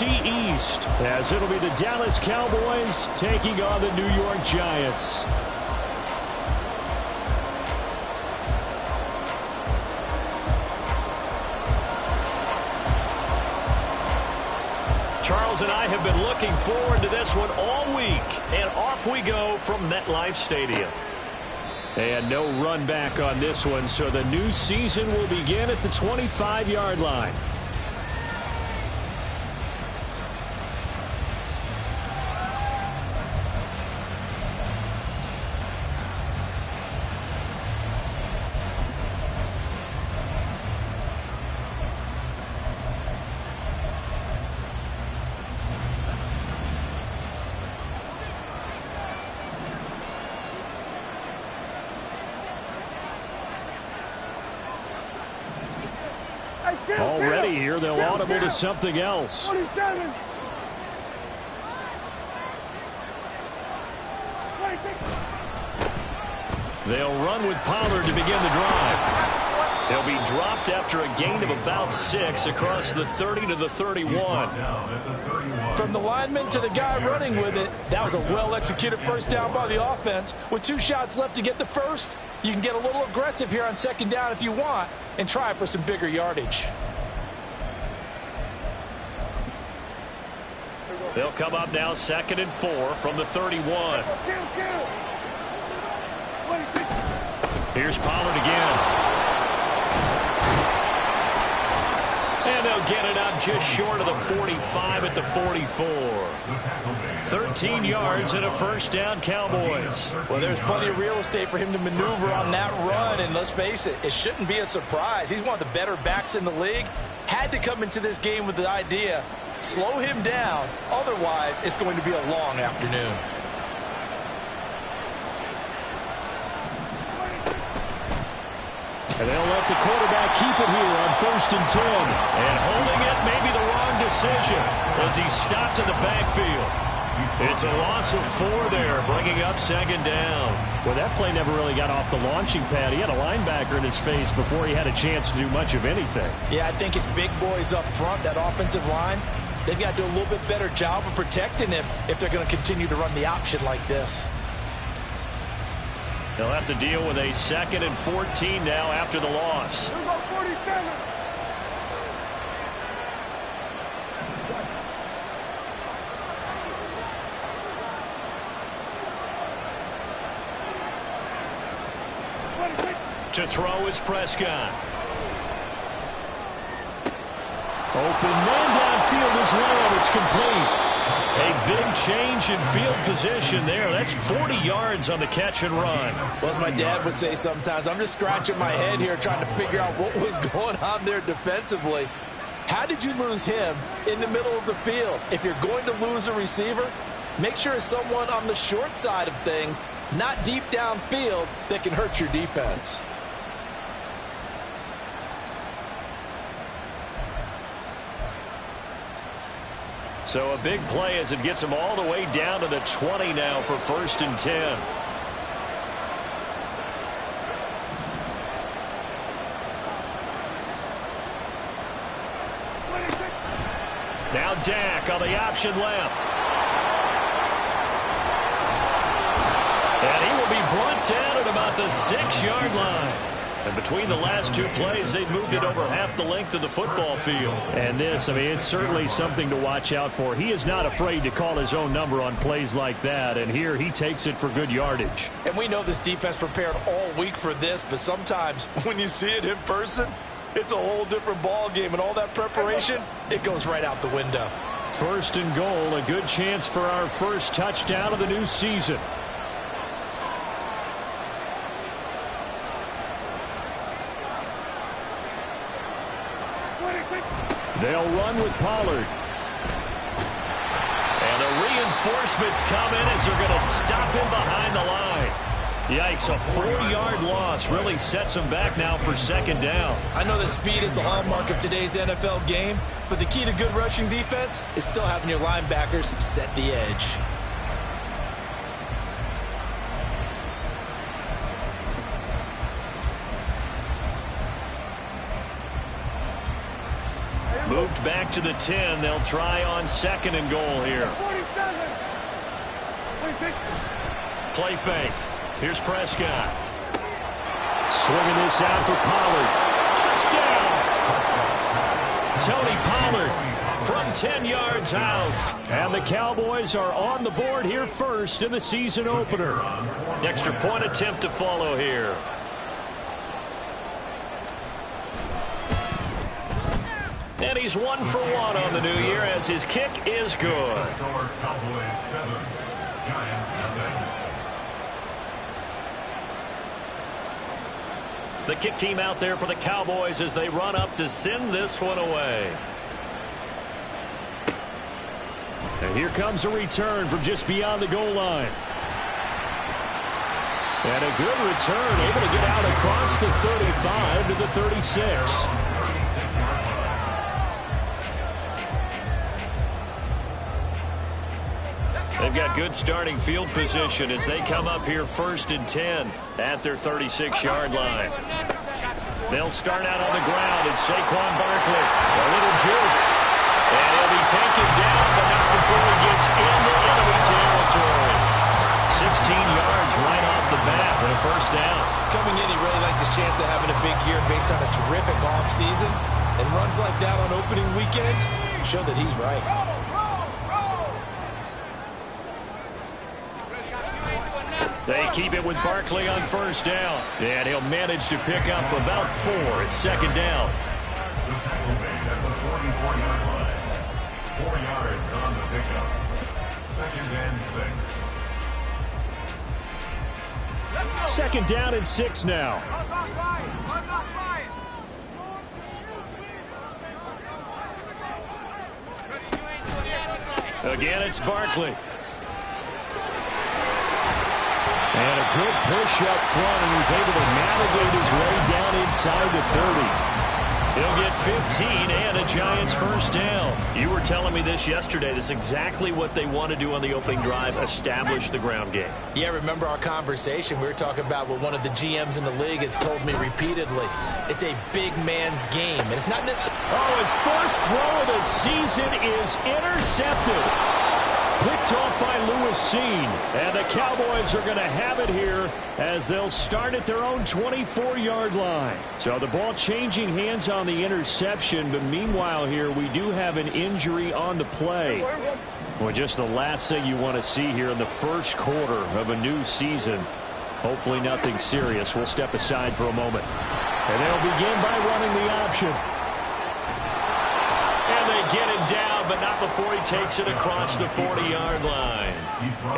NFC East, as it'll be the Dallas Cowboys taking on the New York Giants. Charles and I have been looking forward to this one all week, and off we go from MetLife Stadium. And no run back on this one, so the new season will begin at the 25-yard line. Already here, they'll audible to something else. 27. They'll run with Pollard to begin the drive. They'll be dropped after a gain of about 6 across the 30 to the 31. From the lineman to the guy running with it, that was a well-executed first down by the offense. With 2 shots left to get the first, you can get a little aggressive here on second down if you want and try for some bigger yardage. They'll come up now 2nd and 4 from the 31. Here's Pollard again. And they'll get it up just short of the 45 at the 44. 13 yards and a first down, Cowboys. Well, there's plenty of real estate for him to maneuver on that run, and let's face it, it shouldn't be a surprise. He's one of the better backs in the league. Had to come into this game with the idea, slow him down, otherwise it's going to be a long afternoon. And they'll let the quarterback keep it here on 1st and 10. And holding it may be the wrong decision as he stopped in the backfield. It's a loss of 4 there, bringing up 2nd down. Well, that play never really got off the launching pad. He had a linebacker in his face before he had a chance to do much of anything. Yeah, I think it's big boys up front, that offensive line. They've got to do a little bit better job of protecting him if they're going to continue to run the option like this. They'll have to deal with a 2nd and 14 now after the loss. Here we go, 47. To throw is Prescott. Open man downfield is low. It's complete. A big change in field position there. That's 40 yards on the catch and run. Well, as my dad would say sometimes, I'm just scratching my head here trying to figure out what was going on there defensively. How did you lose him in the middle of the field? If you're going to lose a receiver, make sure it's someone on the short side of things, not deep downfield, that can hurt your defense. So a big play as it gets him all the way down to the 20 now for 1st and 10. Now Dak on the option left. And he will be brought down at about the 6-yard line. And between the last 2 plays, they've moved it over half the length of the football field. And this, I mean, it's certainly something to watch out for. He is not afraid to call his own number on plays like that. And here he takes it for good yardage. And we know this defense prepared all week for this, but sometimes when you see it in person, it's a whole different ball game. And all that preparation, it goes right out the window. 1st and goal, a good chance for our first touchdown of the new season. They'll run with Pollard. And the reinforcements come in as they're going to stop him behind the line. Yikes, a 4-yard loss really sets him back now for 2nd down. I know that speed is the hallmark of today's NFL game, but the key to good rushing defense is still having your linebackers set the edge. Moved back back to the 10. They'll try on 2nd and goal here. Play fake. Here's Prescott. Swinging this out for Pollard. Touchdown! Tony Pollard from 10 yards out. And the Cowboys are on the board here first in the season opener. Extra point attempt to follow here. And he's 1 for 1 on the new year as his kick is good. The kick team out there for the Cowboys as they run up to send this one away. And here comes a return from just beyond the goal line. And a good return, able to get out across the 35 to the 36. They've got good starting field position as they come up here 1st and 10 at their 36-yard line. They'll start out on the ground, and Saquon Barkley, a little juke. And he'll be taken down, but not before he gets into enemy territory. 16 yards right off the bat and a 1st down. Coming in, he really liked his chance of having a big year based on a terrific offseason. And runs like that on opening weekend show that he's right. They keep it with Barkley on 1st down. And he'll manage to pick up about 4 at 2nd down. 4 yards on the pickup. 2nd and 6. 2nd down and 6 now. Again, it's Barkley. And a good push up front, and he's able to navigate his way down inside the 30. He'll get 15 and a Giants 1st down. You were telling me this yesterday. This is exactly what they want to do on the opening drive, establish the ground game. Yeah, remember our conversation? We were talking about what one of the GMs in the league has told me repeatedly. It's a big man's game, and it's not necessarily... Oh, his first throw of the season is intercepted. Picked off by Lewis Seen. And the Cowboys are going to have it here as they'll start at their own 24-yard line. So the ball changing hands on the interception, but meanwhile here we do have an injury on the play. Well, just the last thing you want to see here in the first quarter of a new season. Hopefully nothing serious. We'll step aside for a moment. And they'll begin by running the option. And they get him down, but not before he takes it across the 40-yard line.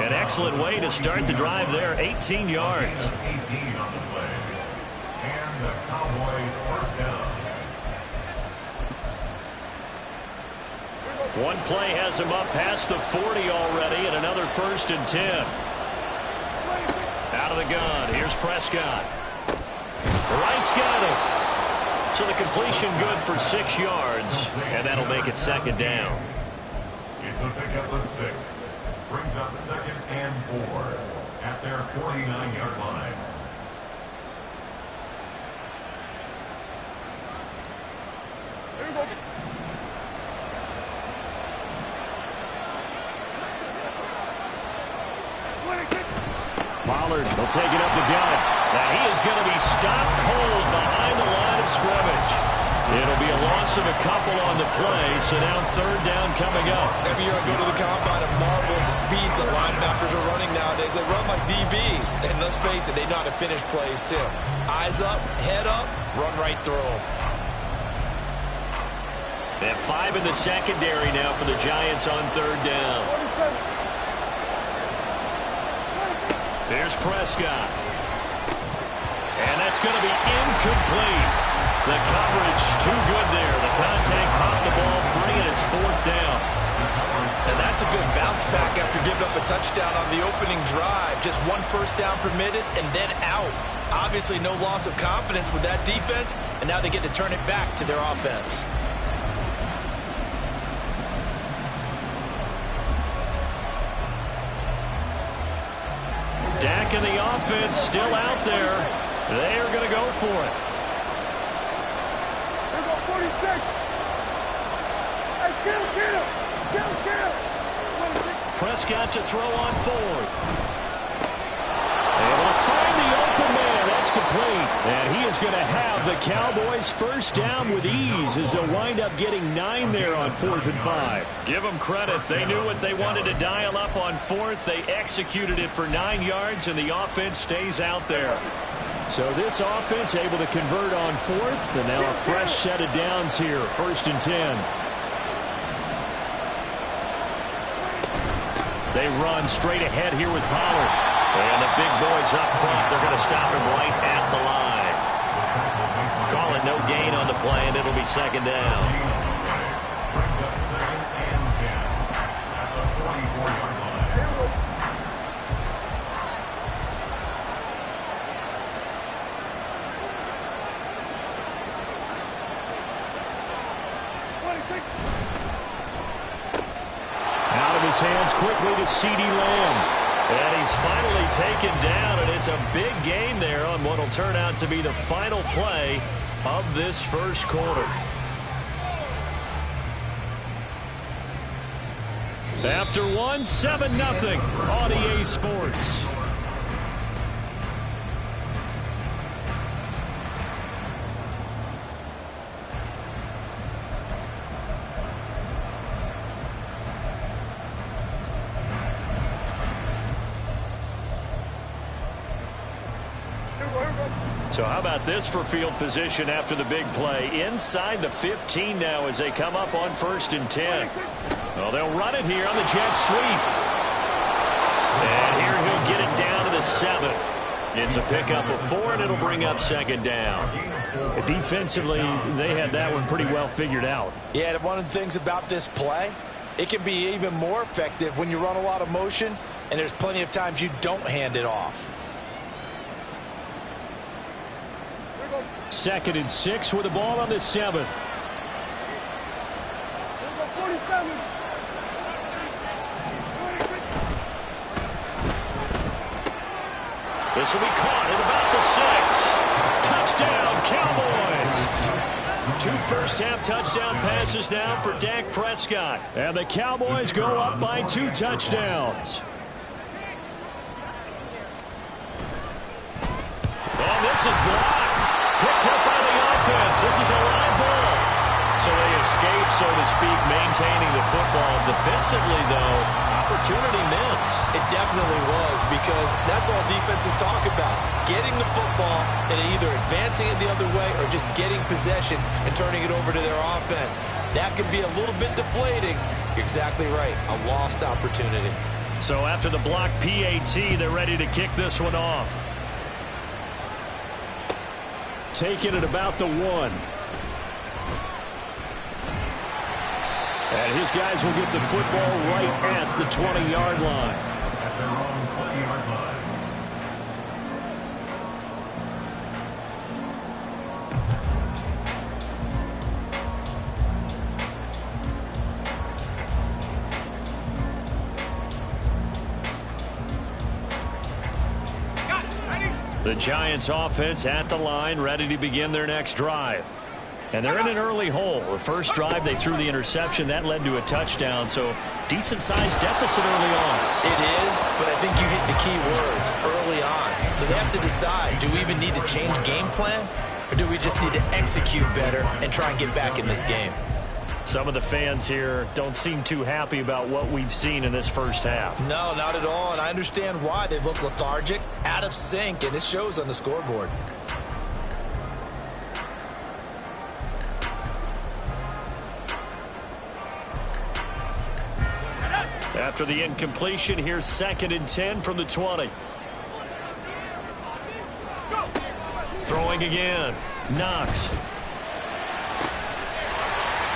An excellent way to start the drive there, 18 yards. 18 on the play. And the Cowboys 1st down. One play has him up past the 40 already, and another 1st and 10. Out of the gun, here's Prescott. Wright's got it. So the completion good for 6 yards, and that'll make it 2nd down. It's a pickup of 6. Brings up 2nd and 4 at their 49-yard line. Pollard will take it up the gut. Now he is going to be stopped cold behind the line of scrimmage. It'll be a loss of a couple on the play, so now 3rd down coming up. Every year I go to the combine and marvel at the speeds that linebackers are running nowadays. They run like DBs, and let's face it, they know how to finish plays too. Eyes up, head up, run right through them. They have 5 in the secondary now for the Giants on 3rd down. There's Prescott. And that's going to be incomplete. The coverage too good there. The contact popped the ball free, and it's 4th down. And that's a good bounce back after giving up a touchdown on the opening drive. Just 1 1st down permitted and then out. Obviously no loss of confidence with that defense, and now they get to turn it back to their offense. Dak and the offense still out there. They are going to go for it. Prescott to throw on fourth. Able to find the open man. That's complete. And he is going to have the Cowboys first down with ease as they'll wind up getting 9 there on 4th and 5. Give them credit. They knew what they wanted to dial up on fourth. They executed it for 9 yards, and the offense stays out there. So this offense able to convert on fourth, and now a fresh set of downs here, 1st and 10. They run straight ahead here with Pollard. And the big boys up front, they're going to stop him right at the line. Call it no gain on the play, and it'll be 2nd down. Brings up 2nd and 10 at the 44-yard line. Out of his hands quickly to CeeDee Lamb. And he's finally taken down, and it's a big gain there on what will turn out to be the final play of this first quarter. After one, 7-0 on EA Sports. So how about this for field position after the big play? Inside the 15 now as they come up on 1st and 10. Well, they'll run it here on the jet sweep. And here he'll get it down to the 7. It's a pickup of 4, and it'll bring up 2nd down. Defensively, they had that one pretty well figured out. Yeah, one of the things about this play, it can be even more effective when you run a lot of motion, and there's plenty of times you don't hand it off. 2nd and 6 with the ball on the 7. This will be caught at about the 6. Touchdown, Cowboys. 2 first-half touchdown passes now for Dak Prescott. And the Cowboys go up by 2 touchdowns. And this is blocked. Picked up by the offense. This is a live ball. So they escape, so to speak, maintaining the football. Defensively, though, opportunity miss. It definitely was, because that's all defenses talk about. Getting the football and either advancing it the other way or just getting possession and turning it over to their offense. That can be a little bit deflating. You're exactly right. A lost opportunity. So after the block PAT, they're ready to kick this one off. Taking it about the 1. And his guys will get the football right at the 20-yard line. At their own 20-yard line. The Giants offense at the line, ready to begin their next drive. And they're in an early hole. The first drive, they threw the interception. That led to a touchdown, so decent-sized deficit early on. It is, but I think you hit the key words, early on. So they have to decide, do we even need to change game plan, or do we just need to execute better and try and get back in this game? Some of the fans here don't seem too happy about what we've seen in this first half. No, not at all, and I understand why. They look lethargic, out of sync, and it shows on the scoreboard. After the incompletion, here's 2nd and 10 from the 20. Throwing again. Knox.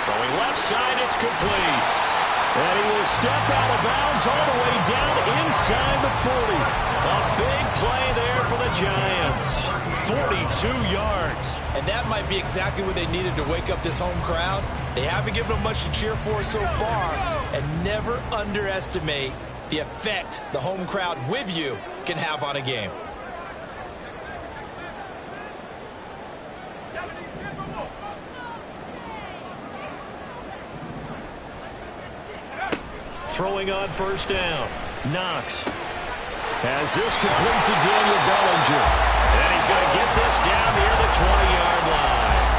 Throwing left side, it's complete. And he will step out of bounds all the way down inside the 40. A big play there for the Giants. 42 yards. And that might be exactly what they needed to wake up this home crowd. They haven't given them much to cheer for so far. And never underestimate the effect the home crowd with you can have on a game. throwing on first down. Knox has this complete to Daniel Bellinger. And he's going to get this down near the 20-yard line.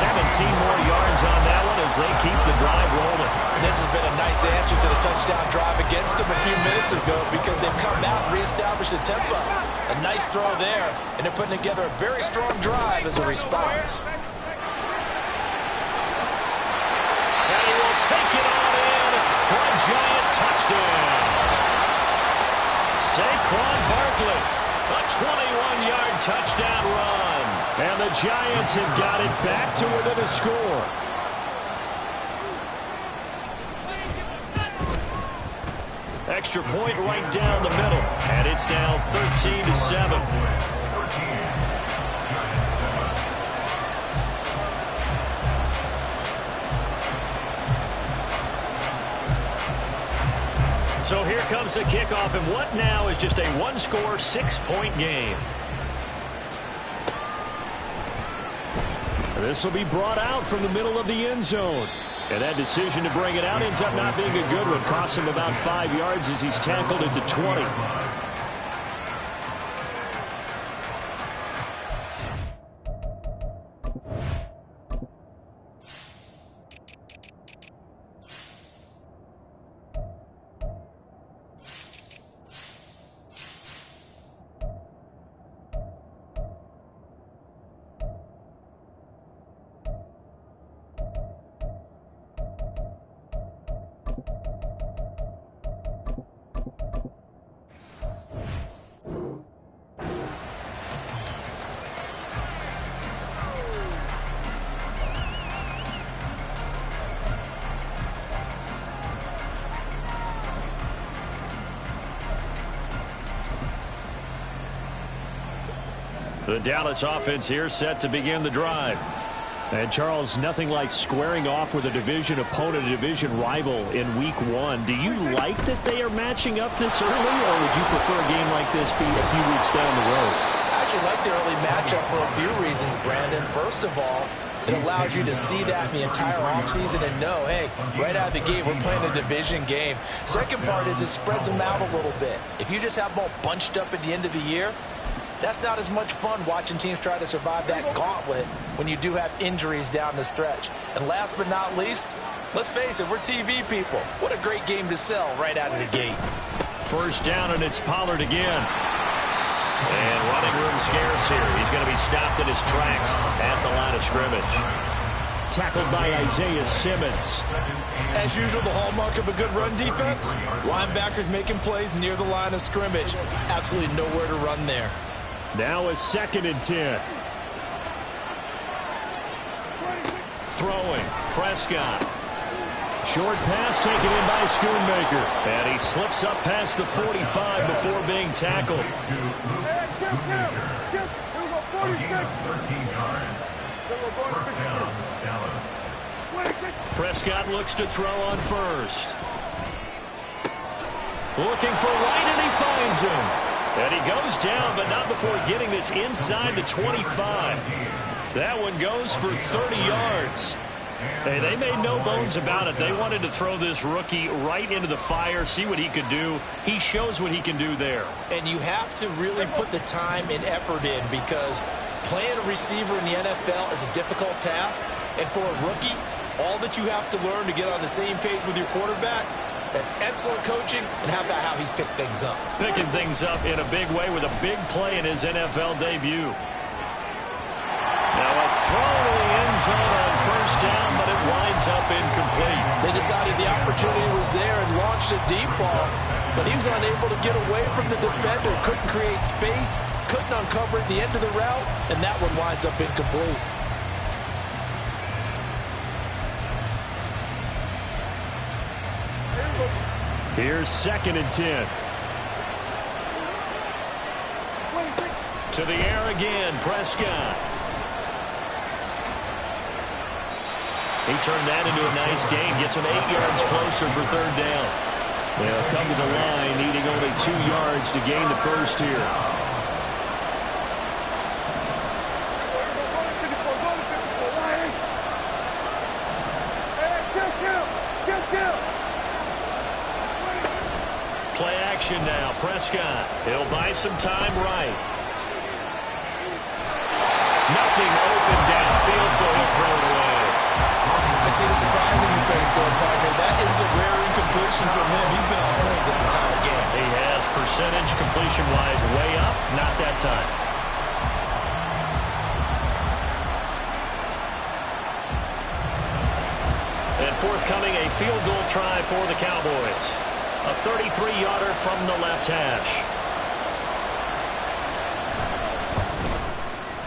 17 more yards on that one as they keep the drive rolling. And this has been a nice answer to the touchdown drive against them a few minutes ago because they've come out and reestablished the tempo. A nice throw there, and they're putting together a very strong drive as a response. And he will take it on in for a giant touchdown. Saquon Barkley, a 21-yard touchdown run. And the Giants have got it back to within a score. Extra point right down the middle. And it's now 13-7. So here comes the kickoff, and what now is just a one-score, 6-point game. This will be brought out from the middle of the end zone. And that decision to bring it out ends up not being a good one. Costs him about 5 yards as he's tackled at the 20. The Dallas offense here set to begin the drive. And Charles, nothing like squaring off with a division opponent, a division rival in week 1. Do you like that they are matching up this early, or would you prefer a game like this be a few weeks down the road? I actually like the early matchup for a few reasons, Brandon. First of all, it allows you to see that the entire offseason and know, hey, right out of the gate, we're playing a division game. Second part is it spreads them out a little bit. If you just have them all bunched up at the end of the year, that's not as much fun watching teams try to survive that gauntlet when you do have injuries down the stretch. And last but not least, let's face it, we're TV people. What a great game to sell right out of the gate. First down, and it's Pollard again. And running room scarce here. He's going to be stopped in his tracks at the line of scrimmage. Tackled by Isaiah Simmons. As usual, the hallmark of a good run defense, linebackers making plays near the line of scrimmage. Absolutely nowhere to run there. Now a 2nd and 10. Throwing, Prescott. Short pass taken in by Schoonmaker. And he slips up past the 45 before being tackled. Prescott looks to throw on first. Looking for Wright, and he finds him. And he goes down, but not before getting this inside the 25. That one goes for 30 yards. Hey, they made no bones about it. They wanted to throw this rookie right into the fire, see what he could do. He shows what he can do there. And you have to really put the time and effort in because playing a receiver in the NFL is a difficult task. And for a rookie, all that you have to learn to get on the same page with your quarterback, that's excellent coaching, and how about how he's picked things up? Picking things up in a big way with a big play in his NFL debut. Now a throw to the end zone on first down, but it winds up incomplete. They decided the opportunity was there and launched a deep ball, but he was unable to get away from the defender, couldn't create space, couldn't uncover at the end of the route, and that one winds up incomplete. Here's 2nd and 10. To the air again, Prescott. He turned that into a nice gain, gets him 8 yards closer for 3rd down. They'll come to the line, needing only 2 yards to gain the first here. action now. Prescott. He'll buy some time right. Nothing open downfield, so he'll throw it away. I see the surprise in your face there, partner. That is a rare incompletion from him. He's been on point this entire game. He has percentage completion-wise way up. Not that time. And forthcoming, a field goal try for the Cowboys. A 33-yarder from the left hash.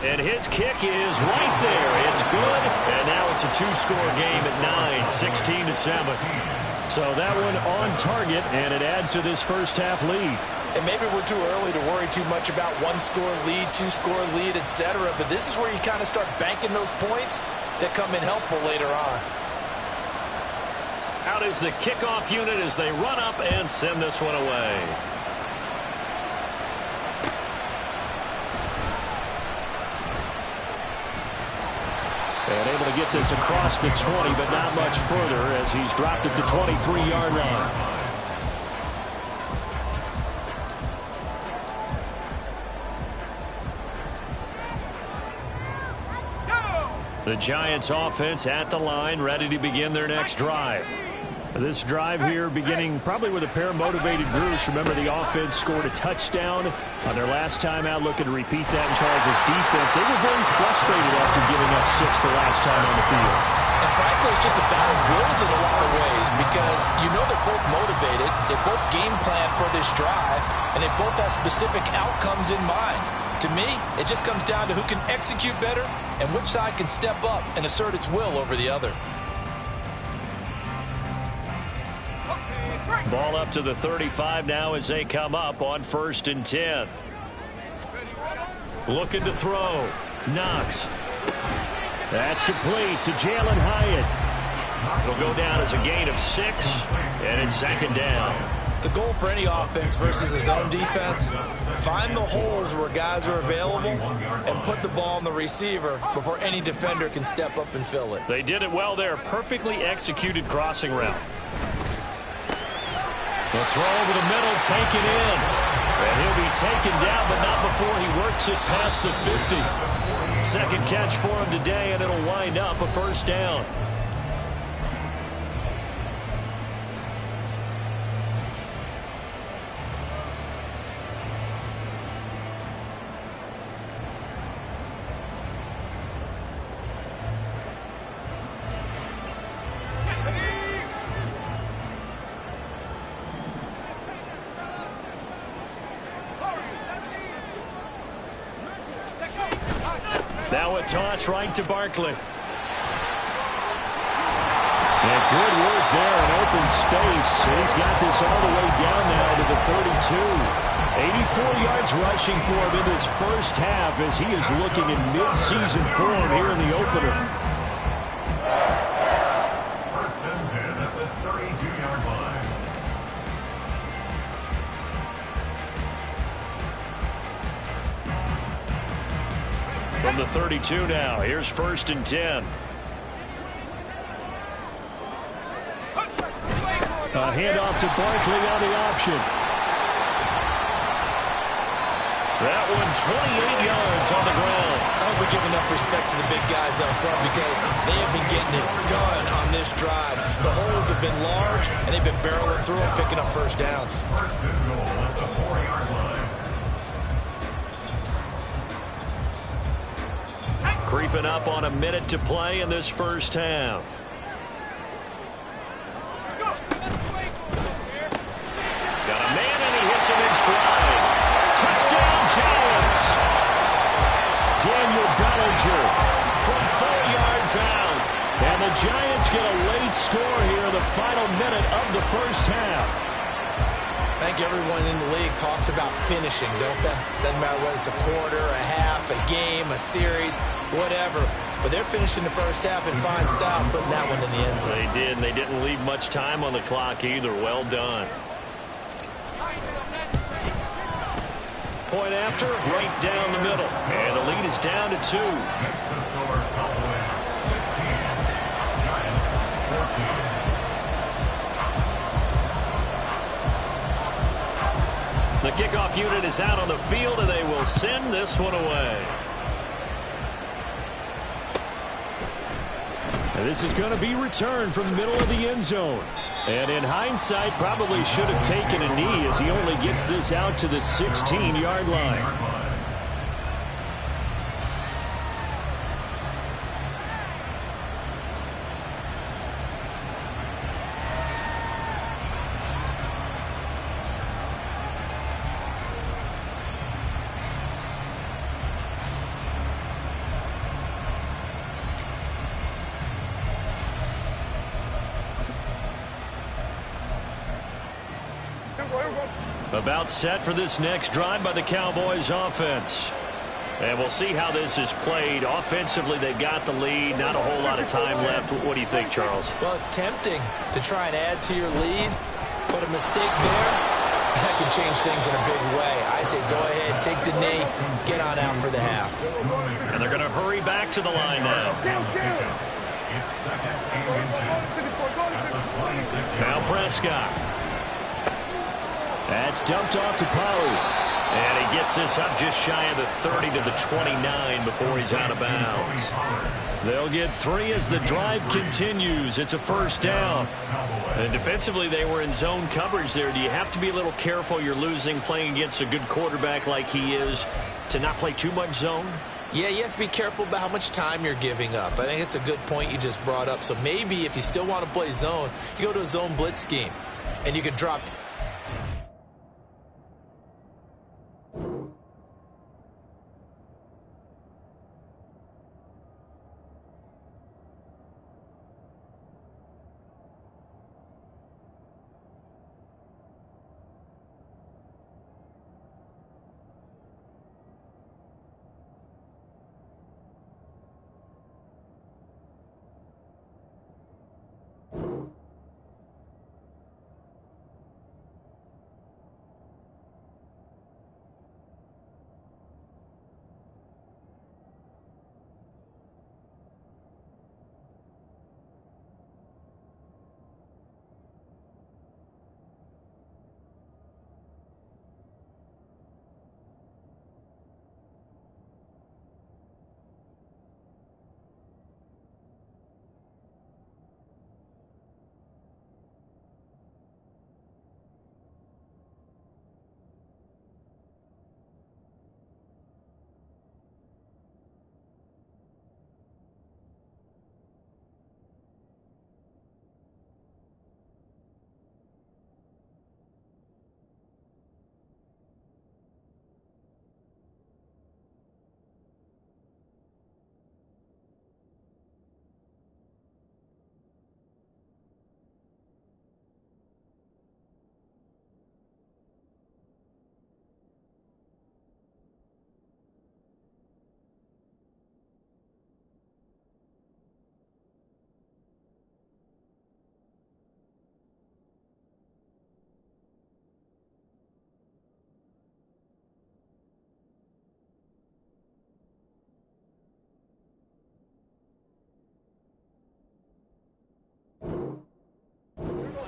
And his kick is right there. It's good. And now it's a two-score game at 9, 16-7. So that one on target, and it adds to this first half lead. And maybe we're too early to worry too much about one-score lead, two-score lead, etc. But this is where you kind of start banking those points that come in helpful later on. Out is the kickoff unit as they run up and send this one away. And able to get this across the 20, but not much further as he's dropped at the 23-yard line. The Giants offense at the line, ready to begin their next drive. This drive here beginning probably with a pair of motivated groups. Remember, the offense scored a touchdown on their last time out, looking to repeat that in Charles' defense. They were very frustrated after giving up 6 the last time on the field. And frankly, it's just a battle of wills in a lot of ways because you know they're both motivated, they both game plan for this drive, and they both have specific outcomes in mind. To me, it just comes down to who can execute better and which side can step up and assert its will over the other. Ball up to the 35 now as they come up on 1st and 10. Looking to throw. Knox. That's complete to Jalen Hyatt. It'll go down as a gain of 6, and it's 2nd down. The goal for any offense versus his own defense, find the holes where guys are available and put the ball on the receiver before any defender can step up and fill it. They did it well there. Perfectly executed crossing route. The throw over the middle, taken in. And he'll be taken down, but not before he works it past the 50. Second catch for him today, and it'll wind up a 1st down. Now a toss right to Barkley. And good work there in open space. He's got this all the way down now to the 32. 84 yards rushing for him in this first half as he is looking in mid-season form here in the opener. 1st and 10 at the 32-yard line. From the 32 now, here's 1st and 10. A handoff to Barkley on the option. That one 28 yards on the ground. I hope we give enough respect to the big guys up front because they have been getting it done on this drive. The holes have been large, and they've been barreling through them, picking up 1st downs. 1st and goal at the 4-yard line. Creeping up on a minute to play in this first half. Got a man and he hits him in stride. Touchdown Giants. Daniel Bellinger from 4 yards out. And the Giants get a late score here in the final minute of the first half. I think everyone in the league talks about finishing, don't they? Doesn't matter whether it's a quarter, a half, a game, a series, whatever. But they're finishing the first half in fine style, putting that one in the end zone. They did, and they didn't leave much time on the clock either. Well done. Point after, right down the middle. And the lead is down to 2. Next to score, Cowboys 16, Giants 14. The kickoff unit is out on the field, and they will send this one away. And this is going to be returned from the middle of the end zone. And in hindsight, probably should have taken a knee as he only gets this out to the 16-yard line. About set for this next drive by the Cowboys offense. And we'll see how this is played. Offensively, they've got the lead. Not a whole lot of time left. What do you think, Charles? Well, it's tempting to try and add to your lead. But a mistake there, that can change things in a big way. I say go ahead, take the knee, get on out for the half. And they're going to hurry back to the line now. It's second and inches at the 26. Now Prescott. That's dumped off to Pollard. And he gets this up just shy of the 30 to the 29 before he's out of bounds. They'll get 3 as the drive continues. It's a first down. And defensively, they were in zone coverage there. Do you have to be a little careful? You're losing playing against a good quarterback like he is to not play too much zone? Yeah, you have to be careful about how much time you're giving up. I think it's a good point you just brought up. So maybe if you still want to play zone, you go to a zone blitz scheme. And you can drop...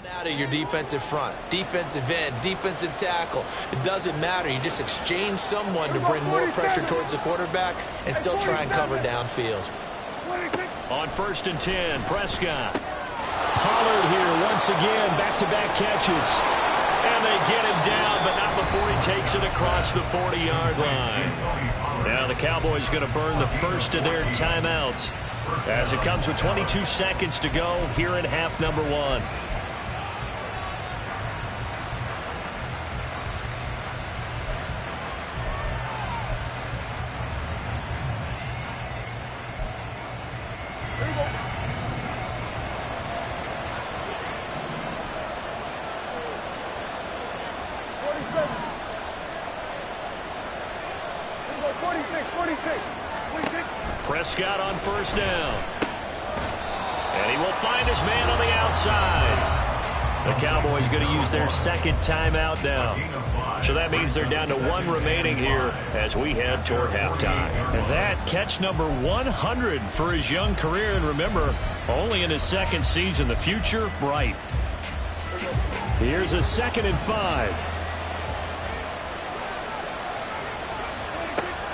out of your defensive front, defensive end, defensive tackle. It doesn't matter. You just exchange someone to bring more pressure towards the quarterback and still try and cover downfield. On 1st and 10, Prescott. Pollard here once again, back-to-back catches. And they get him down, but not before he takes it across the 40-yard line. Now the Cowboys going to burn the first of their timeouts as it comes with 22 seconds to go here in half number 1. Prescott on 1st down. And he will find his man on the outside. The Cowboys going to use their second timeout now. So that means they're down to 1 remaining here as we head toward halftime. And that catch number 100 for his young career. And remember, only in his 2nd season, the future bright. Here's a 2nd and 5.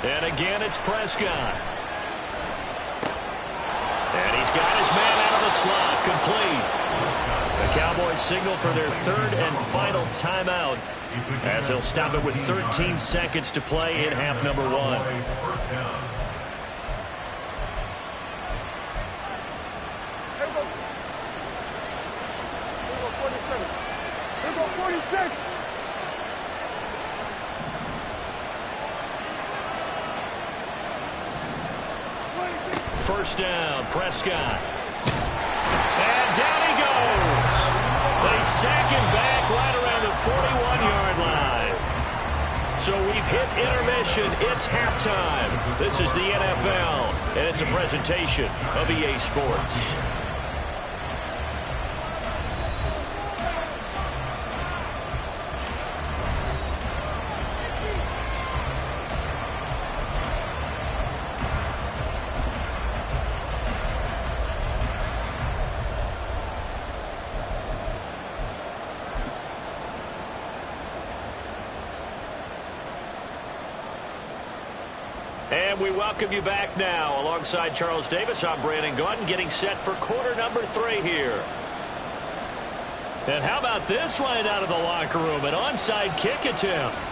And again, it's Prescott. And he's got his man out of the slot, complete. The Cowboys signal for their third and final timeout as they'll stop it with 13 seconds to play in half number one. First down. First down, Prescott. And down he goes. They sack him back right around the 41-yard line. So we've hit intermission. It's halftime. This is the NFL, and it's a presentation of EA Sports. And we welcome you back now. Alongside Charles Davis, I'm Brandon Gaudin, getting set for quarter number 3 here. And how about this right out of the locker room? An onside kick attempt.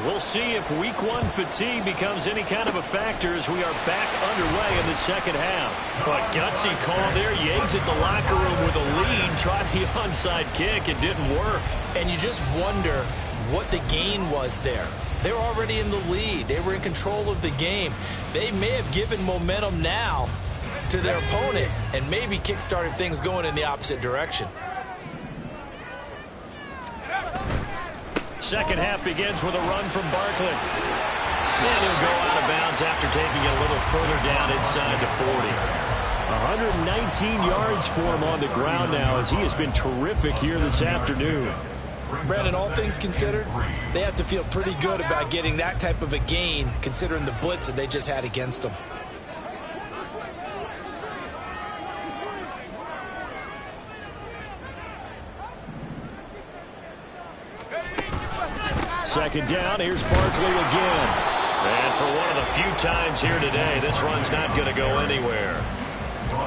We'll see if week 1 fatigue becomes any kind of a factor as we are back underway in the second half. But gutsy call there. Yates at the locker room with a lead. Tried the onside kick. It didn't work. And you just wonder what the gain was there. They were already in the lead. They were in control of the game. They may have given momentum now to their opponent and maybe kick-started things going in the opposite direction. Second half begins with a run from Barkley. And he'll go out of bounds after taking it a little further down inside the 40. 119 yards for him on the ground now as he has been terrific here this afternoon. Brandon, all things considered, they have to feel pretty good about getting that type of a gain considering the blitz that they just had against them. Second down, here's Barkley again. And for one of the few times here today, this run's not going to go anywhere.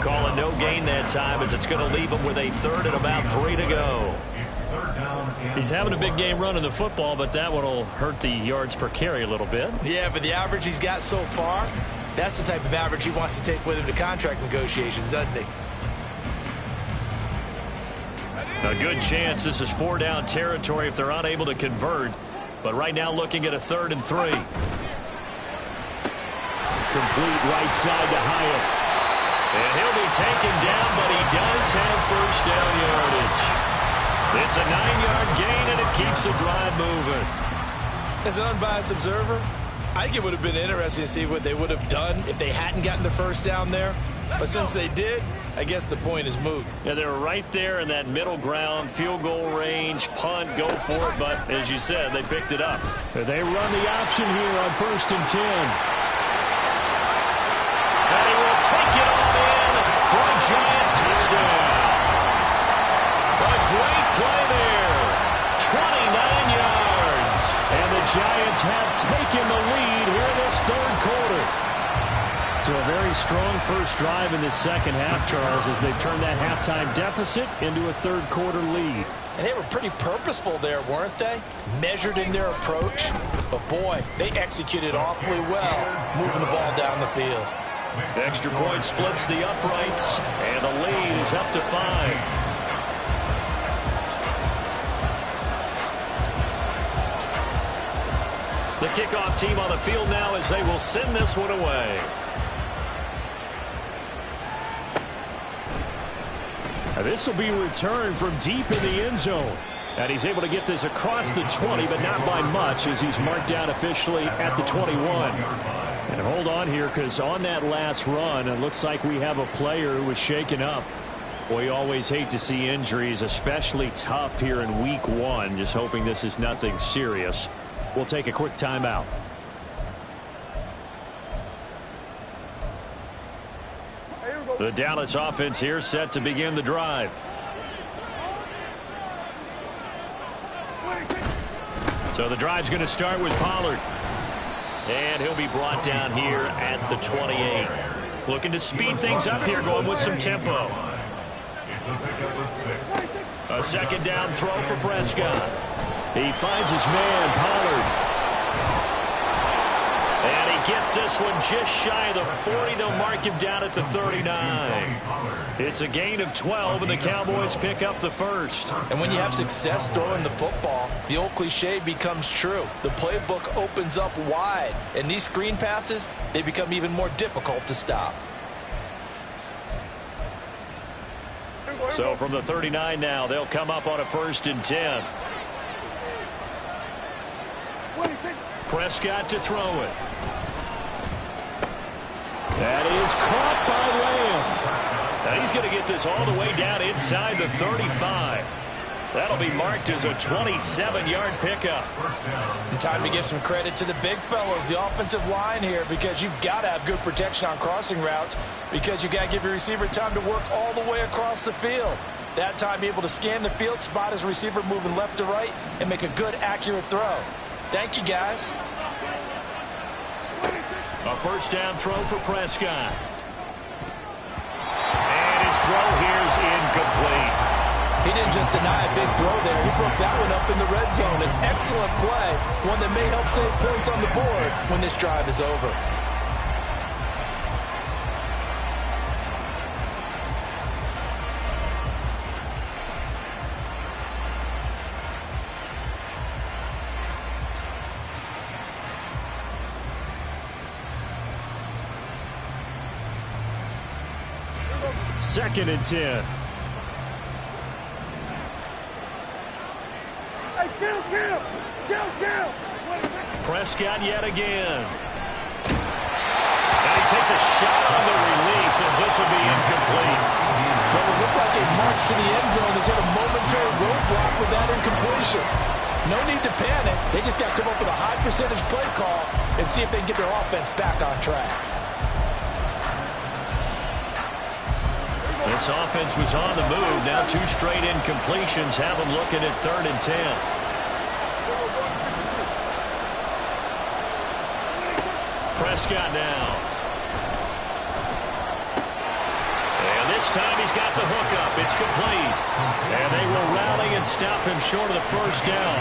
Calling no gain that time as it's going to leave him with a third and about 3 to go. He's having a big game running the football, but that one will hurt the yards per carry a little bit. Yeah, but the average he's got so far, that's the type of average he wants to take with him to contract negotiations, doesn't he? A good chance this is 4-down territory if they're unable to convert. But right now looking at a 3rd and 3. Complete right side to Hyatt. And he'll be taken down, but he does have first down yardage. It's a 9-yard gain, and it keeps the drive moving. As an unbiased observer, I think it would have been interesting to see what they would have done if they hadn't gotten the first down there. But since they did, I guess the point is moot. Yeah, they were right there in that middle ground, field goal range, punt, go for it. But as you said, they picked it up. They run the option here on 1st and 10. And he will take it on in for a giant touchdown. A great play there. 29 yards. And the Giants have taken the lead here in this 3rd quarter. So a very strong first drive in the second half, Charles, as they've turned that halftime deficit into a 3rd quarter lead. And they were pretty purposeful there, weren't they? Measured in their approach. But, boy, they executed awfully well, moving the ball down the field. The extra point splits the uprights, and the lead is up to 5. The kickoff team on the field now as they will send this one away. This will be returned from deep in the end zone. And he's able to get this across the 20, but not by much as he's marked down officially at the 21. And hold on here, because on that last run, it looks like we have a player who was shaken up. Boy, you always hate to see injuries, especially tough here in week 1. Just hoping this is nothing serious. We'll take a quick timeout. The Dallas offense here set to begin the drive. So the drive's going to start with Pollard. And he'll be brought down here at the 28. Looking to speed things up here, going with some tempo. A second down throw for Prescott. He finds his man, Pollard. And he gets this one just shy of the 40. They'll mark him down at the 39. It's a gain of 12, and the Cowboys pick up the first. And when you have success throwing the football, the old cliche becomes true. The playbook opens up wide, and these screen passes, they become even more difficult to stop. So from the 39 now, they'll come up on a 1st and 10. Prescott to throw it. That is caught by Lamb. Now he's going to get this all the way down inside the 35. That'll be marked as a 27-yard pickup. And time to give some credit to the big fellows, the offensive line here, because you've got to have good protection on crossing routes, because you've got to give your receiver time to work all the way across the field. That time, be able to scan the field, spot his receiver moving left to right, and make a good, accurate throw. Thank you, guys. A 1st down throw for Prescott. And his throw here is incomplete. He didn't just deny a big throw there. He broke that one up in the red zone. An excellent play, one that may help save points on the board when this drive is over. Second and 10. Prescott yet again. And he takes a shot on the release as this will be incomplete. Well, it looked like a march to the end zone has hit a momentary roadblock with that incompletion. No need to panic. They just got to come up with a high percentage play call and see if they can get their offense back on track. This offense was on the move. Now 2 straight incompletions have them looking at 3rd and 10. Prescott now. And this time he's got the hook up. It's complete. And they will rally and stop him short of the 1st down.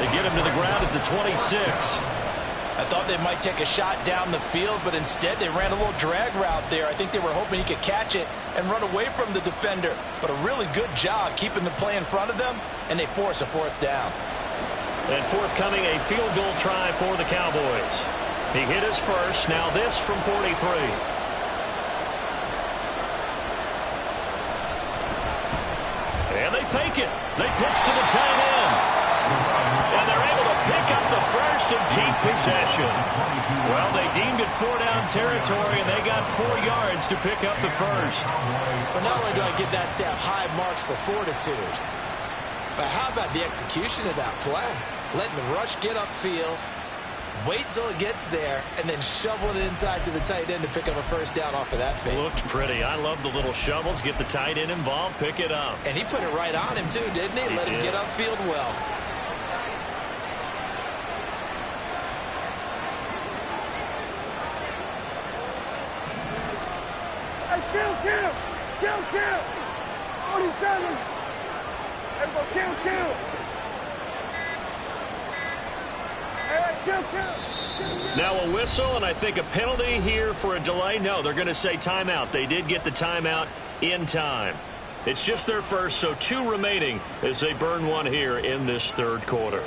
They get him to the ground at the 26. I thought they might take a shot down the field, but instead they ran a little drag route there. I think they were hoping he could catch it and run away from the defender. But a really good job keeping the play in front of them, and they force a 4th down. And forthcoming, a field goal try for the Cowboys. He hit his first. Now this from 43. And they fake it. They pitch to the tight end. And they're able to pick up the first and keep possession. Well, they deemed it 4-down territory, and they got 4 yards to pick up the first. But not only do I give that staff high marks for fortitude, but how about the execution of that play? Letting the rush get upfield, wait till it gets there, and then shoveling it inside to the tight end to pick up a 1st down off of that fake. Looked pretty. I love the little shovels. Get the tight end involved, pick it up. And he put it right on him, too, didn't he? Let him get upfield well. Kill! 47! Everybody kill! Now a whistle, and I think a penalty here for a delay. No, they're going to say timeout. They did get the timeout in time. It's just their first, so 2 remaining as they burn one here in this 3rd quarter.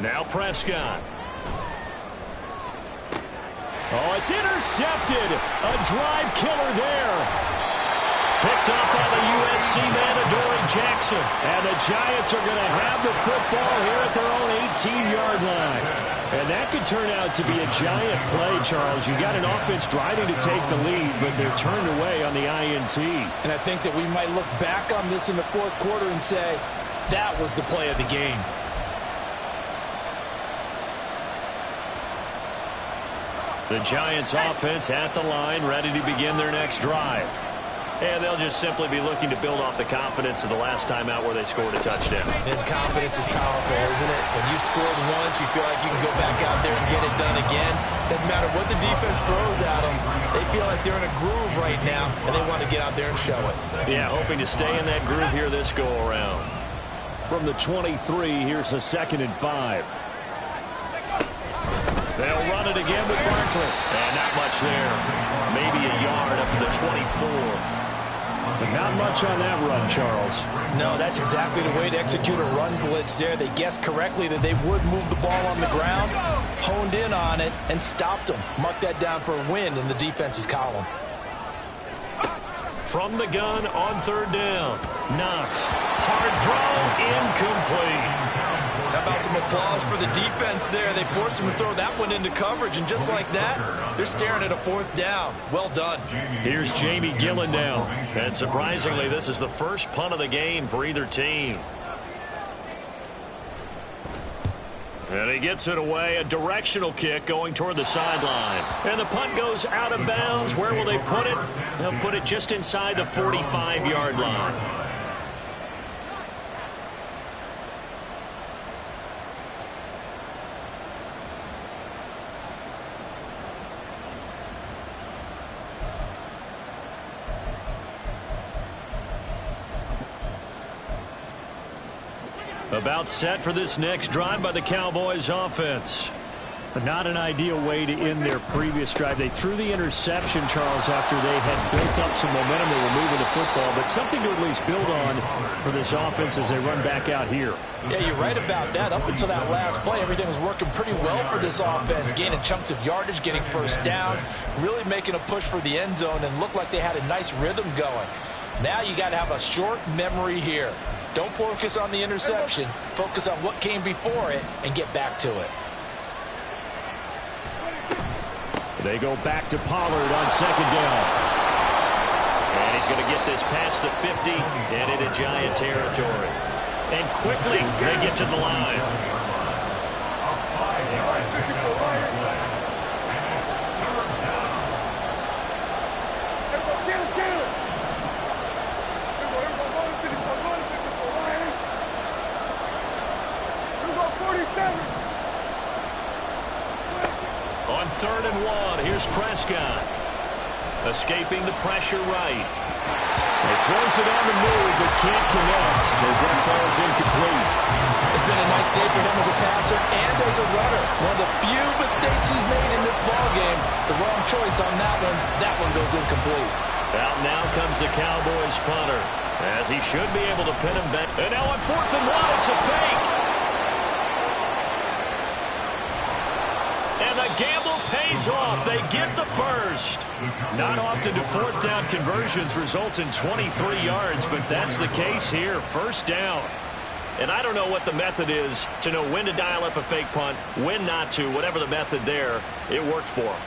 Now Prescott. Oh, it's intercepted. A drive killer there. Picked up by the USC man, Adoree Jackson. And the Giants are going to have the football here at their own 18-yard line. And that could turn out to be a giant play, Charles. You got an offense driving to take the lead, but they're turned away on the INT. And I think that we might look back on this in the fourth quarter and say, that was the play of the game. The Giants offense at the line, ready to begin their next drive. And they'll just simply be looking to build off the confidence of the last time out where they scored a touchdown. And confidence is powerful, isn't it? When you scored once, you feel like you can go back out there and get it done again. Doesn't matter what the defense throws at them. They feel like they're in a groove right now, and they want to get out there and show it. Yeah, hoping to stay in that groove here this go-around. From the 23, here's a 2nd and 5. They'll run it again with Barkley. And not much there. Maybe a yard up to the 24. But not much on that run, Charles. No, that's exactly the way to execute a run blitz there. They guessed correctly that they would move the ball on the ground, honed in on it, and stopped them. Mark that down for a win in the defense's column. From the gun on 3rd down. Knox. Hard throw. Incomplete. How about some applause for the defense there? They forced him to throw that one into coverage, and just like that, they're staring at a 4th down. Well done. Here's Jamie Gillen now. And surprisingly, this is the first punt of the game for either team. And he gets it away. A directional kick going toward the sideline. And the punt goes out of bounds. Where will they put it? They'll put it just inside the 45-yard line. About set for this next drive by the Cowboys offense. But not an ideal way to end their previous drive. They threw the interception, Charles, after they had built up some momentum. They were moving the football, but something to at least build on for this offense as they run back out here. Yeah, you're right about that. Up until that last play, everything was working pretty well for this offense, gaining chunks of yardage, getting first downs, really making a push for the end zone, and looked like they had a nice rhythm going. Now you got to have a short memory here. Don't focus on the interception. Focus on what came before it and get back to it. They go back to Pollard on 2nd down. And he's going to get this past the 50 and into Giant territory. And quickly they get to the line. On 3rd and 1, here's Prescott. Escaping the pressure right. He throws it on the move, but can't connect as that falls incomplete. It's been a nice day for him as a passer and as a runner. One of the few mistakes he's made in this ballgame. The wrong choice on that one. That one goes incomplete. Out now comes the Cowboys punter, as he should be able to pin him back. And now on 4th and 1, it's a fake. And the gamble pays off. They get the first. Not often do 4th down conversions result in 23 yards, but that's the case here. 1st down. And I don't know what the method is to know when to dial up a fake punt, when not to. Whatever the method there, it worked for him.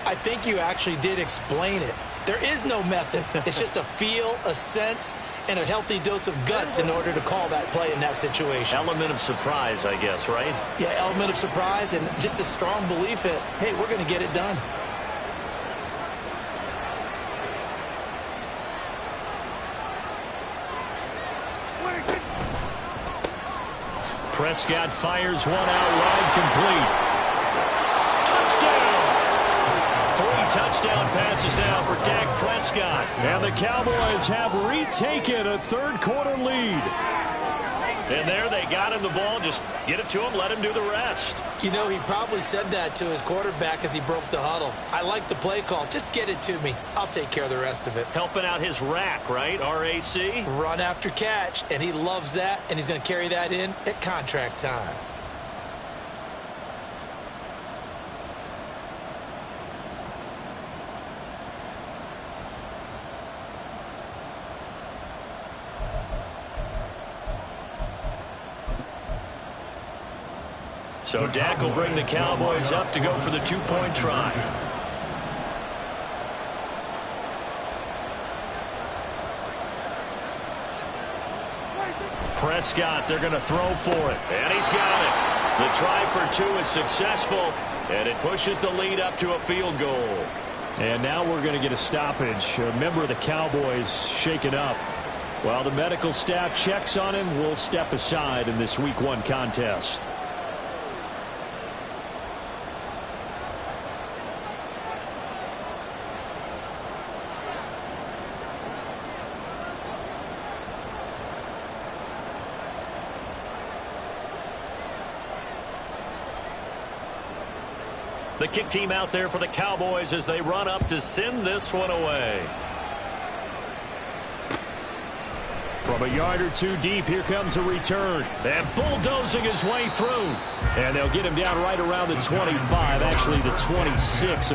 I think you actually did explain it. There is no method. It's just a feel, a sense, and a healthy dose of guts in order to call that play in that situation. Element of surprise, I guess, right? Yeah, element of surprise and just a strong belief that, hey, we're going to get it done. Prescott fires one out wide, complete. Touchdown! 3 touchdown passes now for Dak Prescott. And the Cowboys have retaken a 3rd quarter lead. And there they got him the ball. Just get it to him, let him do the rest. You know, he probably said that to his quarterback as he broke the huddle. I like the play call. Just get it to me. I'll take care of the rest of it. Helping out his rack, right? RAC? Run after catch, and he loves that, and he's going to carry that in at contract time. So Dak will bring the Cowboys up to go for the two-point try. Prescott, they're going to throw for it. And he's got it. The try for two is successful, and it pushes the lead up to a field goal. And now we're going to get a stoppage. A member of the Cowboys shaken up. While the medical staff checks on him, we'll step aside in this Week 1 contest. The kick team out there for the Cowboys as they run up to send this one away. From a yard or two deep, here comes a return. And bulldozing his way through. And they'll get him down right around the 25, actually the 26.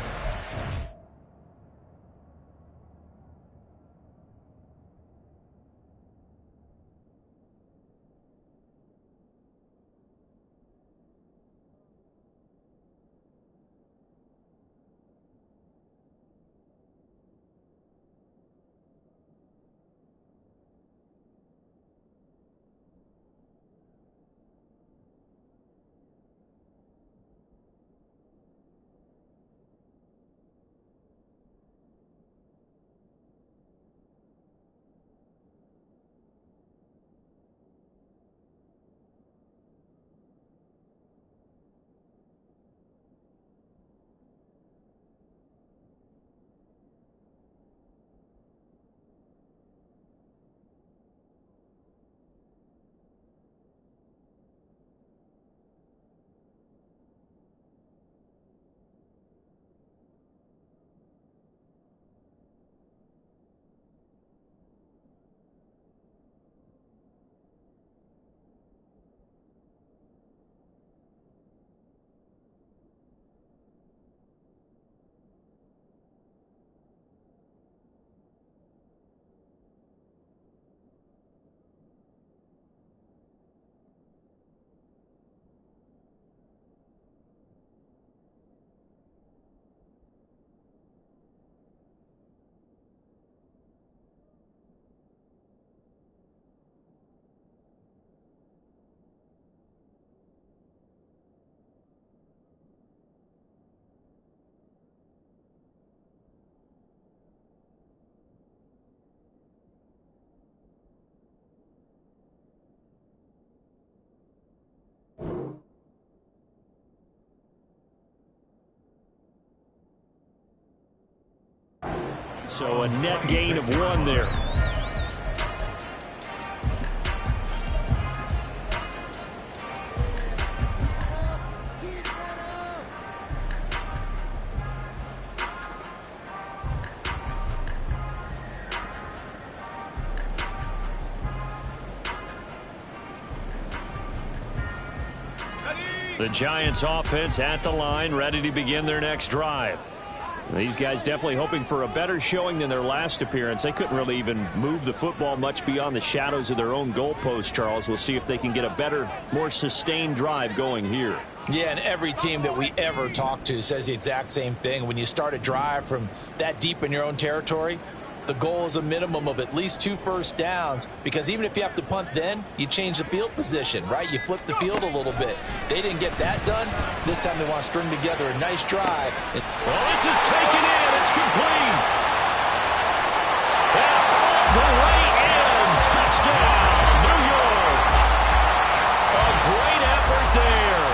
So a net gain of 1 there. The Giants offense at the line, ready to begin their next drive. These guys definitely hoping for a better showing than their last appearance. They couldn't really even move the football much beyond the shadows of their own goalpost, Charles. We'll see if they can get a better, more sustained drive going here. Yeah, and every team that we ever talk to says the exact same thing. When you start a drive from that deep in your own territory, the goal is a minimum of at least 2 first downs, because even if you have to punt then, you change the field position, right? You flip the field a little bit. They didn't get that done. This time they want to string together a nice drive. Well, this is taken in. It's complete. The way in. Touchdown, New York. A great effort there.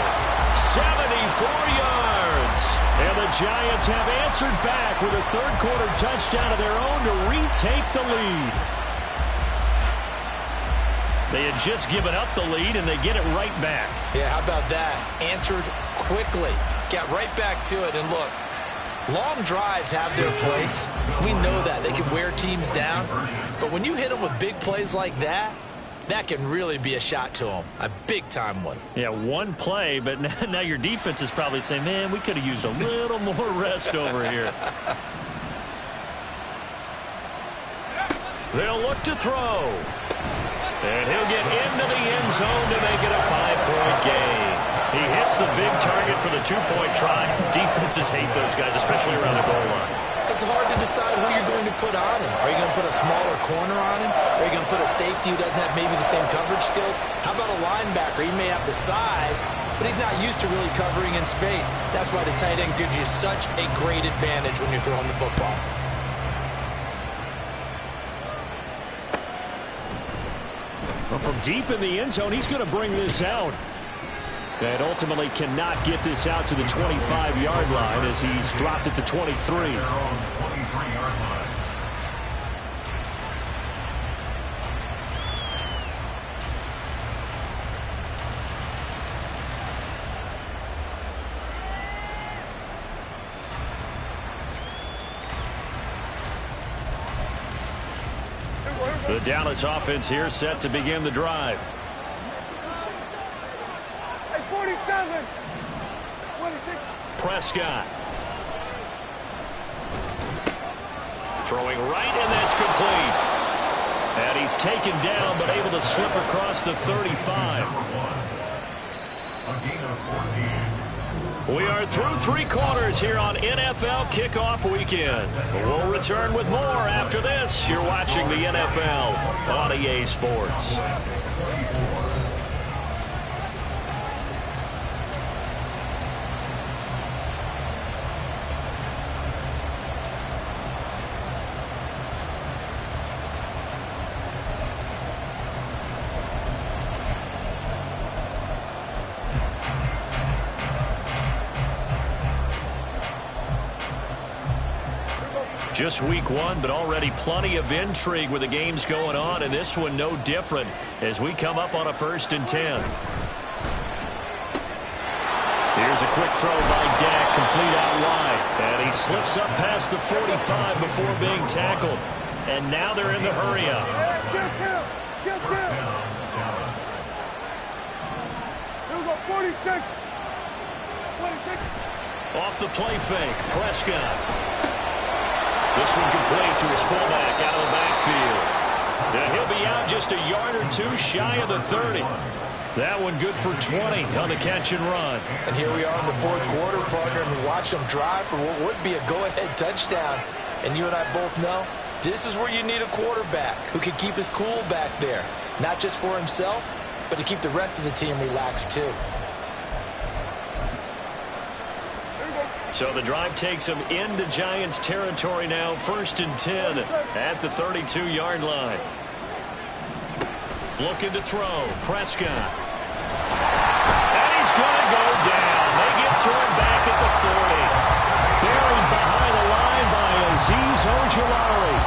74 yards. And the Giants have answered back with a third-quarter touchdown of their own to retake the lead. They had just given up the lead, and they get it right back. Yeah, how about that? Answered quickly. Got right back to it. And look, long drives have their place. We know that. They can wear teams down. But when you hit them with big plays like that, that can really be a shot to them. A big-time one. Yeah, one play, but now your defense is probably saying, man, we could have used a little more rest over here. They'll look to throw. And he'll get into the end zone to make it a 5-point game. He hits That's the big target for the two-point try. Defenses hate those guys, especially around the goal line. It's hard to decide who you're going to put on him. Are you going to put a smaller corner on him? Are you going to put a safety who doesn't have maybe the same coverage skills? How about a linebacker? He may have the size, but he's not used to really covering in space. That's why the tight end gives you such a great advantage when you're throwing the football. Well, from deep in the end zone, he's going to bring this out. And ultimately cannot get this out to the 25-yard line as he's dropped at the 23. They're on 23-yard line. The Dallas offense here set to begin the drive. Hey, 47. 26. Prescott. Throwing right, and that's complete. And he's taken down, but able to slip across the 35. A gain of 14. We are through three quarters here on NFL Kickoff Weekend. We'll return with more after this. You're watching the NFL on EA Sports. Just week one, but already plenty of intrigue with the games going on, and this one no different as we come up on a 1st and 10. Here's a quick throw by Dak, complete out wide. And he slips up past the 45 before being tackled. And now they're in the hurry-up. Here we go, 46. 26. Off the play fake, Prescott. This one complete to his fullback out of the backfield. And he'll be out just a yard or two shy of the 30. That one good for 20 on the catch and run. And here we are in the 4th quarter, partner, and we watch them drive for what would be a go-ahead touchdown. And you and I both know this is where you need a quarterback who can keep his cool back there. Not just for himself, but to keep the rest of the team relaxed too. So the drive takes him into Giants territory now. 1st and 10 at the 32-yard line. Looking to throw. Prescott. And he's going to go down. They get to him back at the 40. Buried behind the line by Azeez Ojulari.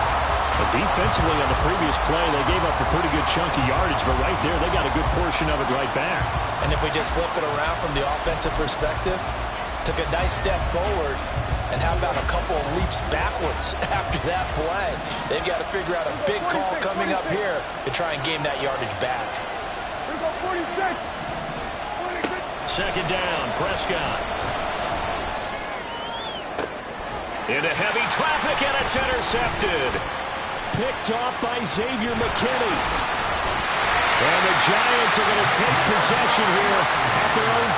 But defensively on the previous play, they gave up a pretty good chunk of yardage, but right there, they got a good portion of it right back. And if we just flip it around from the offensive perspective, took a nice step forward, and how about a couple of leaps backwards after that play? They've got to figure out a big call coming up here to try and gain that yardage back. Here we go, 46. 26. Second down, Prescott. Into heavy traffic, and it's intercepted. Picked off by Xavier McKinney. And the Giants are going to take possession here at their own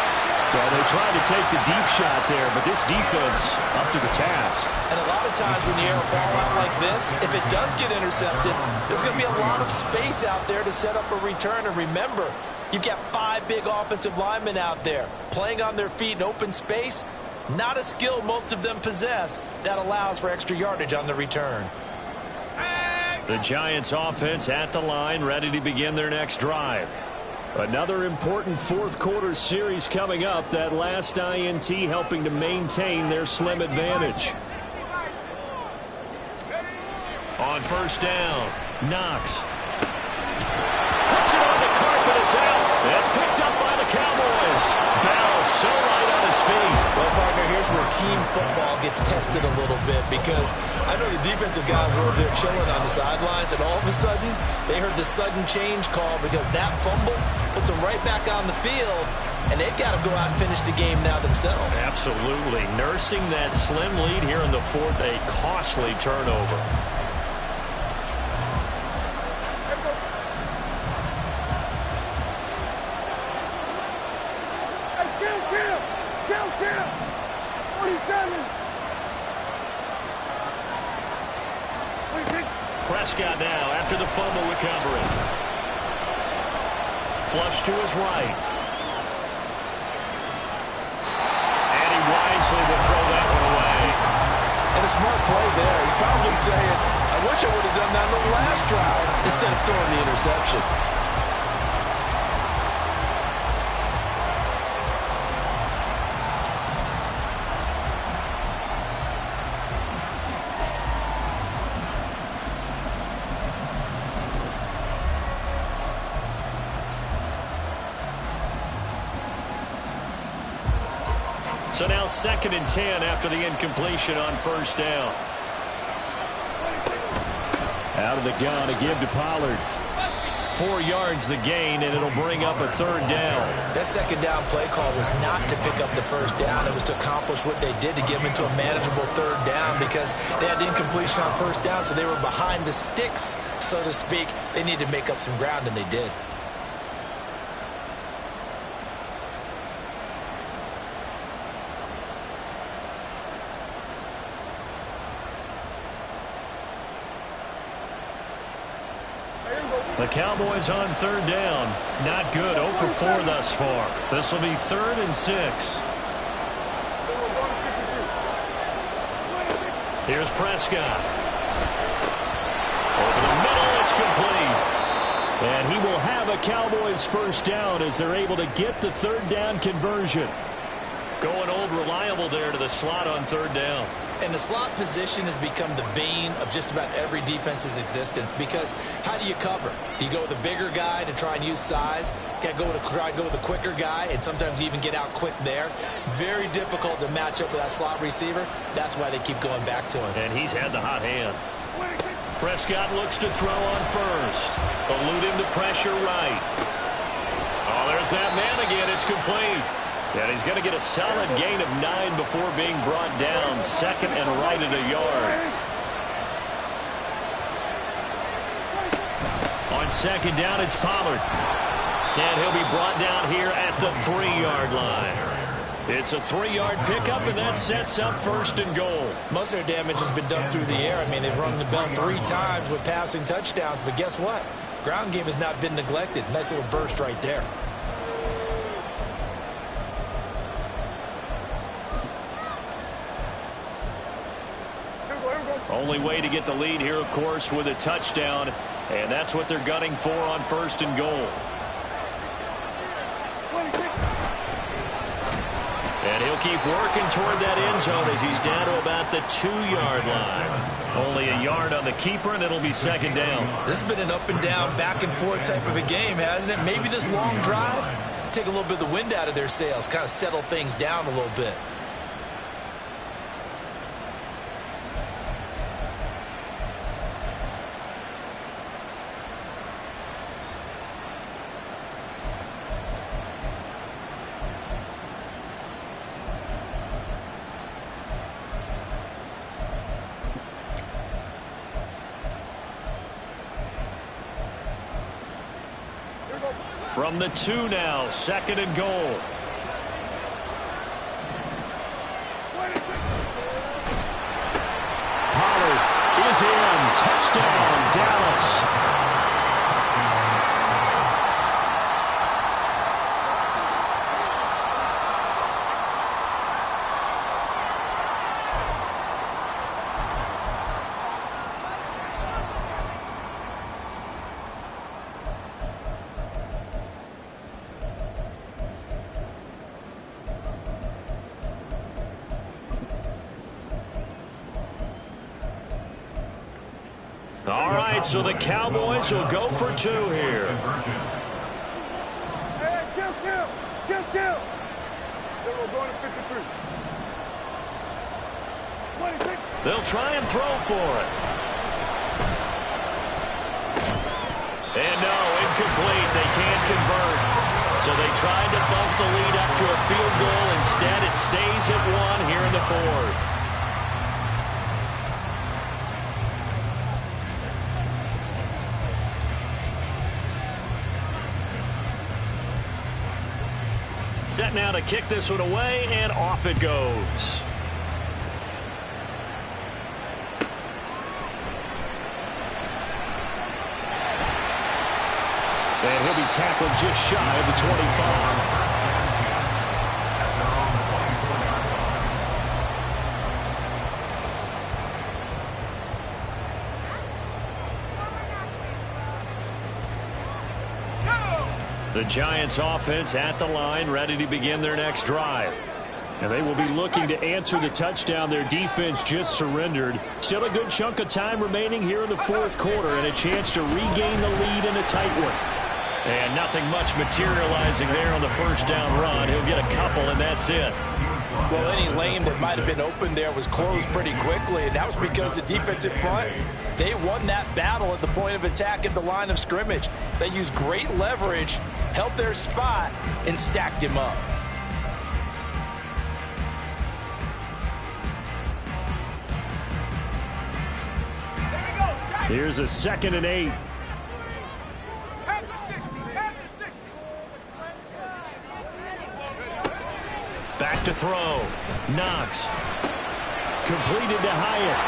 33. So they tried to take the deep shot there, but this defense up to the task. And a lot of times when you air a ball out like this, if it does get intercepted, there's going to be a lot of space out there to set up a return. And remember, you've got 5 big offensive linemen out there playing on their feet in open space. Not a skill most of them possess that allows for extra yardage on the return. The Giants offense at the line, ready to begin their next drive. Another important 4th quarter series coming up. That last INT helping to maintain their slim advantage. On 1st down, Knox. Puts it on the carpet, it's out. That's picked up by the Cowboys. Bell so light on his feet. Well, partner, here's where team football gets tested a little bit, because I know the defensive guys were over there chilling on the sidelines, and all of a sudden, they heard the sudden change call because that fumble puts them right back on the field, and they've got to go out and finish the game now themselves. Absolutely. Nursing that slim lead here in the 4th, a costly turnover. Prescott now after the fumble recovery. Flush to his right. And he wisely will throw that one away. And a smart play there. He's probably saying, I wish I would have done that on the last drive instead of throwing the interception. So now 2nd and 10 after the incompletion on first down. Out of the gun to give to Pollard. 4 yards the gain, and it'll bring up a 3rd down. That 2nd down play call was not to pick up the 1st down. It was to accomplish what they did to get them into a manageable 3rd down because they had the incompletion on 1st down, so they were behind the sticks, so to speak. They needed to make up some ground, and they did. The Cowboys on 3rd down. Not good. 0 for 4 thus far. This will be 3rd and 6. Here's Prescott. Over the middle, it's complete. And he will have a Cowboys 1st down as they're able to get the 3rd down conversion. Going old reliable there to the slot on 3rd down. And the slot position has become the bane of just about every defense's existence because how do you cover? Do you go with a bigger guy to try and use size? Try to go with a quicker guy, and sometimes you even get out quick there. Very difficult to match up with that slot receiver. That's why they keep going back to him. And he's had the hot hand. Prescott looks to throw on 1st. Eluding the pressure right. Oh, there's that man again. It's complete. And he's going to get a solid gain of 9 before being brought down. 2nd and right at a yard. On 2nd down, it's Pollard. And he'll be brought down here at the 3-yard line. It's a 3-yard pickup, and that sets up 1st and goal. Most of their damage has been done through the air. I mean, they've rung the bell 3 times with passing touchdowns. But guess what? Ground game has not been neglected. Nice little burst right there. Only way to get the lead here, of course, with a touchdown. And that's what they're gunning for on 1st and goal. And he'll keep working toward that end zone as he's down to about the 2-yard line. Only a yard on the keeper, and it'll be 2nd down. This has been an up and down, back and forth type of a game, hasn't it? Maybe this long drive take a little bit of the wind out of their sails, kind of settle things down a little bit. From the 2 now, 2nd and goal. Pollard is in. Touchdown, Dallas. All right, so the Cowboys will go for 2 here. Hey, kill. Then we're going to 53. 26. They'll try and throw for it. And no, incomplete. They can't convert. So they tried to bump the lead up to a field goal. Instead, it stays at 1 here in the 4th. Set now to kick this one away, and off it goes. And he'll be tackled just shy of the 25. The Giants offense at the line, ready to begin their next drive. And they will be looking to answer the touchdown their defense just surrendered. Still a good chunk of time remaining here in the fourth quarter and a chance to regain the lead in a tight one. And nothing much materializing there on the first down run. He'll get a couple, and that's it. Well, any lane that might have been open there was closed pretty quickly, and that was because the defensive front, they won that battle at the point of attack at the line of scrimmage. They used great leverage, held their spot, and stacked him up. Here's a 2nd and 8. Back to throw. Knox. Completed to Hyatt.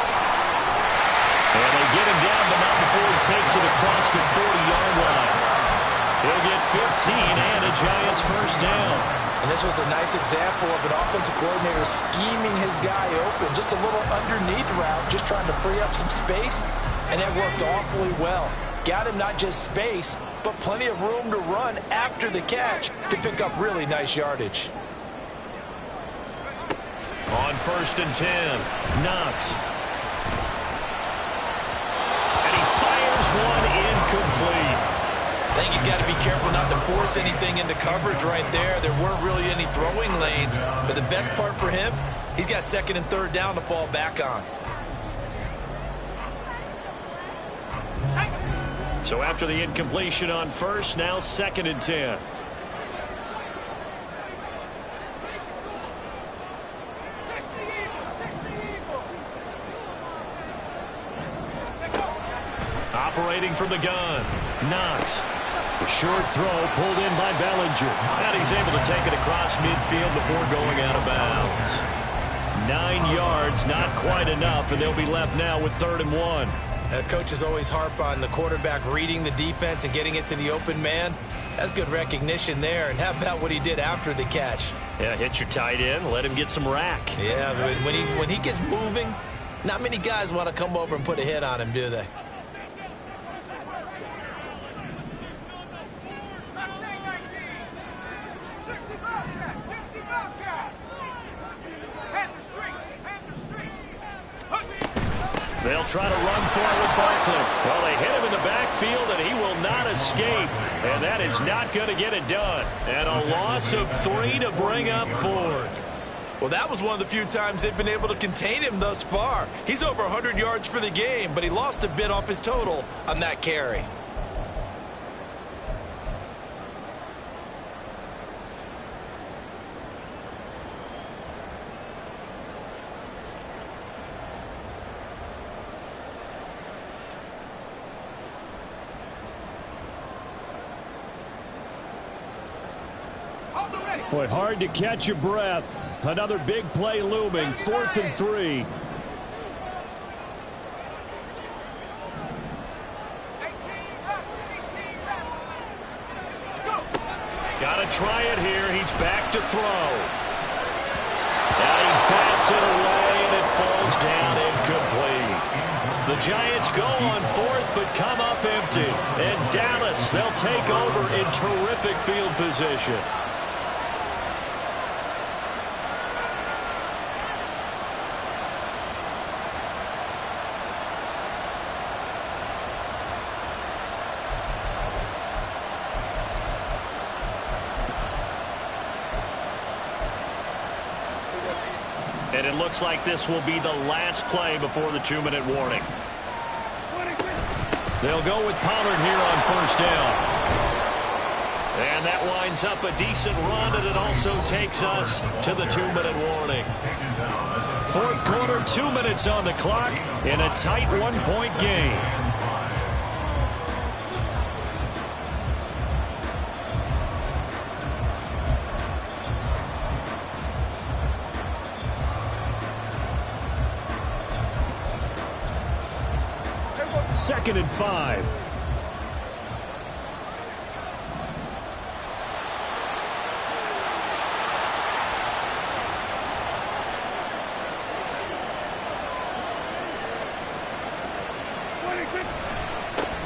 And they get him down, but not before he takes it across the 40-yard line. He'll get 15 and a Giants first down. And this was a nice example of an offensive coordinator scheming his guy open. Just a little underneath route, just trying to free up some space. And it worked awfully well. Got him not just space, but plenty of room to run after the catch to pick up really nice yardage. On 1st and 10, Knox. And he fires one incomplete. I think he's got to be careful not to force anything into coverage right there. There weren't really any throwing lanes, but the best part for him, he's got 2nd and 3rd down to fall back on. So after the incompletion on 1st, now 2nd and 10. Operating from the gun, Knox. The short throw pulled in by Bellinger. And he's able to take it across midfield before going out of bounds. 9 yards, not quite enough, and they'll be left now with 3rd and 1. Coaches always harp on the quarterback reading the defense and getting it to the open man. That's good recognition there. And how about what he did after the catch? Yeah, hit your tight end, let him get some rack. Yeah, but when he gets moving, not many guys want to come over and put a hit on him, do they? They'll try to run for it with Barkley. Well, they hit him in the backfield, and he will not escape. And that is not going to get it done. And a loss of 3 to bring up 4th. Well, that was one of the few times they've been able to contain him thus far. He's over 100 yards for the game, but he lost a bit off his total on that carry. Boy, hard to catch your breath. Another big play looming. 4th and 3. Got to try it here. He's back to throw. And he bats it away, and it falls down incomplete. The Giants go on 4th, but come up empty. And Dallas, they'll take over in terrific field position. And it looks like this will be the last play before the 2-minute warning. They'll go with Pollard here on 1st down. And that winds up a decent run, and it also takes us to the 2-minute warning. 4th quarter, 2 minutes on the clock in a tight 1-point game. Second and 5.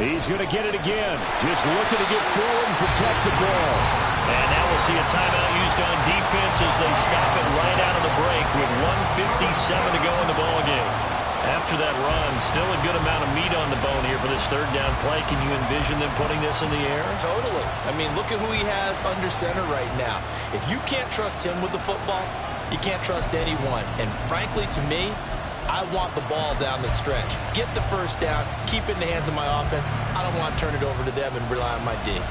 He's going to get it again. Just looking to get forward and protect the ball. And now we'll see a timeout used on defense as they stop it right out of the break with 1:57 to go in the ballgame. After that run, still a good amount of meat on the bone here for this third down play. Can you envision them putting this in the air? Totally. I mean, look at who he has under center right now. If you can't trust him with the football, you can't trust anyone. And frankly, to me, I want the ball down the stretch. Get the first down, keep it in the hands of my offense. I don't want to turn it over to them and rely on my D.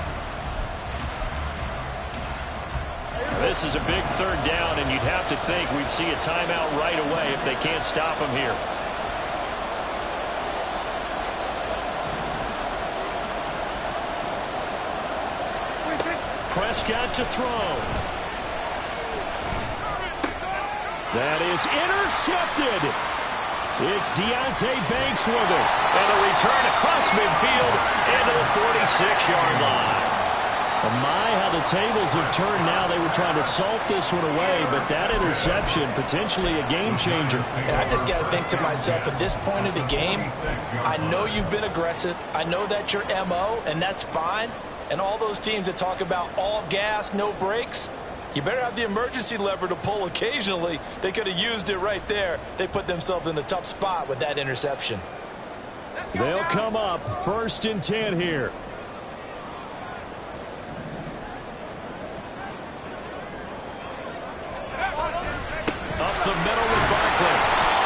This is a big third down, and you'd have to think we'd see a timeout right away if they can't stop him here. Prescott to throw. That is intercepted. It's Deonte Banks with it. And a return across midfield into the 46-yard line. My, how the tables have turned now. They were trying to salt this one away, but that interception, potentially a game changer. And I just got to think to myself, at this point of the game, I know you've been aggressive. I know that's your MO, and that's fine. And all those teams that talk about all gas, no brakes, you better have the emergency lever to pull occasionally. They could have used it right there. They put themselves in a tough spot with that interception. They'll come up 1st and 10 here. Up the middle with Barkley.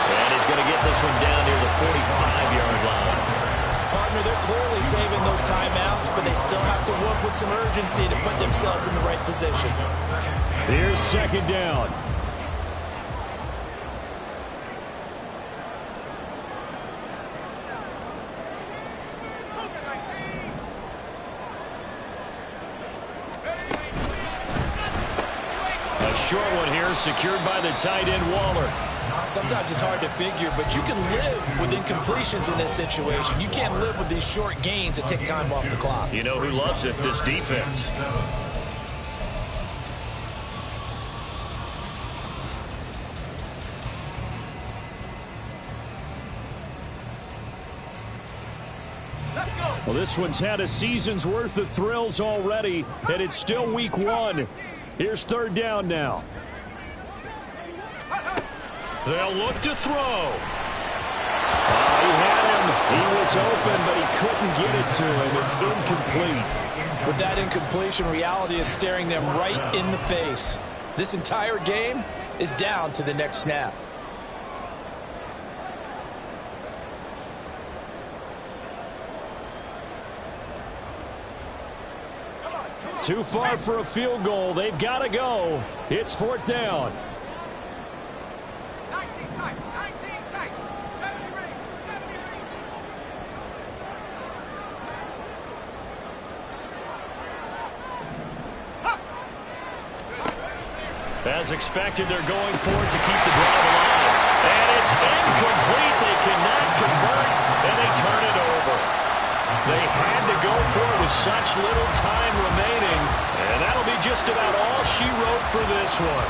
And he's going to get this one down near the 45-yard line. Partner, they're clearly saving those timeouts, but they still have to work with some urgency to put themselves in the right position. Here's 2nd down. A short one here, secured by the tight end Waller. Sometimes it's hard to figure, but you can live with incompletions in this situation. You can't live with these short gains that take time off the clock. You know who loves it? This defense. Well, this one's had a season's worth of thrills already, and it's still week 1. Here's 3rd down now. They'll look to throw. He had him. He was open, but he couldn't get it to him. It's incomplete. With that incompletion, reality is staring them right in the face. This entire game is down to the next snap. Too far for a field goal. They've got to go. It's 4th down. 19 tight, 19 tight, 73, 73. As expected, they're going for it to keep the drive alive. And it's incomplete. They cannot convert, and they turn it over. They had to go for it with such little time remaining, and that'll be just about all she wrote for this one.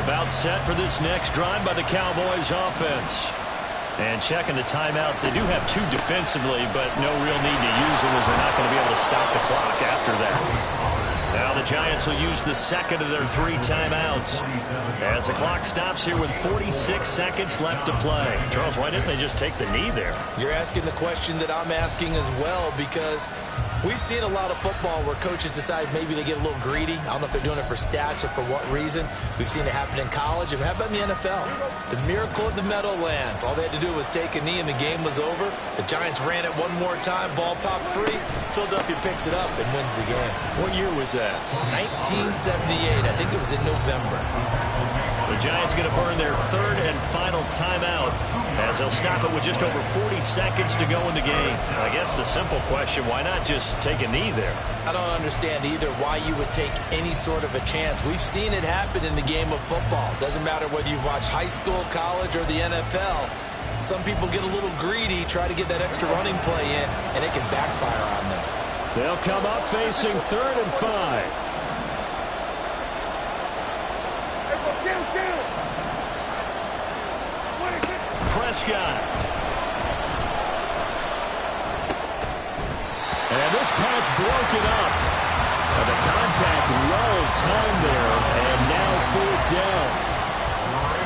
About set for this next drive by the Cowboys offense. And checking the timeouts, they do have 2 defensively, but no real need to use them as they're not going to be able to stop the clock after that. Now the Giants will use the 2nd of their 3 timeouts as the clock stops here with 46 seconds left to play. Charles, why didn't they just take the knee there? You're asking the question that I'm asking as well, because we've seen a lot of football where coaches decide maybe they get a little greedy. I don't know if they're doing it for stats or for what reason. We've seen it happen in college. And how about in the NFL? The miracle of the Meadowlands. All they had to do was take a knee and the game was over. The Giants ran it one more time. Ball popped free. Philadelphia picks it up and wins the game. What year was that? 1978. I think it was in November. The Giants going to burn their 3rd and final timeout as they'll stop it with just over 40 seconds to go in the game. I guess the simple question, why not just take a knee there? I don't understand either why you would take any sort of a chance. We've seen it happen in the game of football. Doesn't matter whether you've watched high school, college, or the NFL. Some people get a little greedy, try to get that extra running play in, and it can backfire on them. They'll come up facing 3rd and 5. Prescott. And this pass broken up. And the contact well timed there, and now 4th down.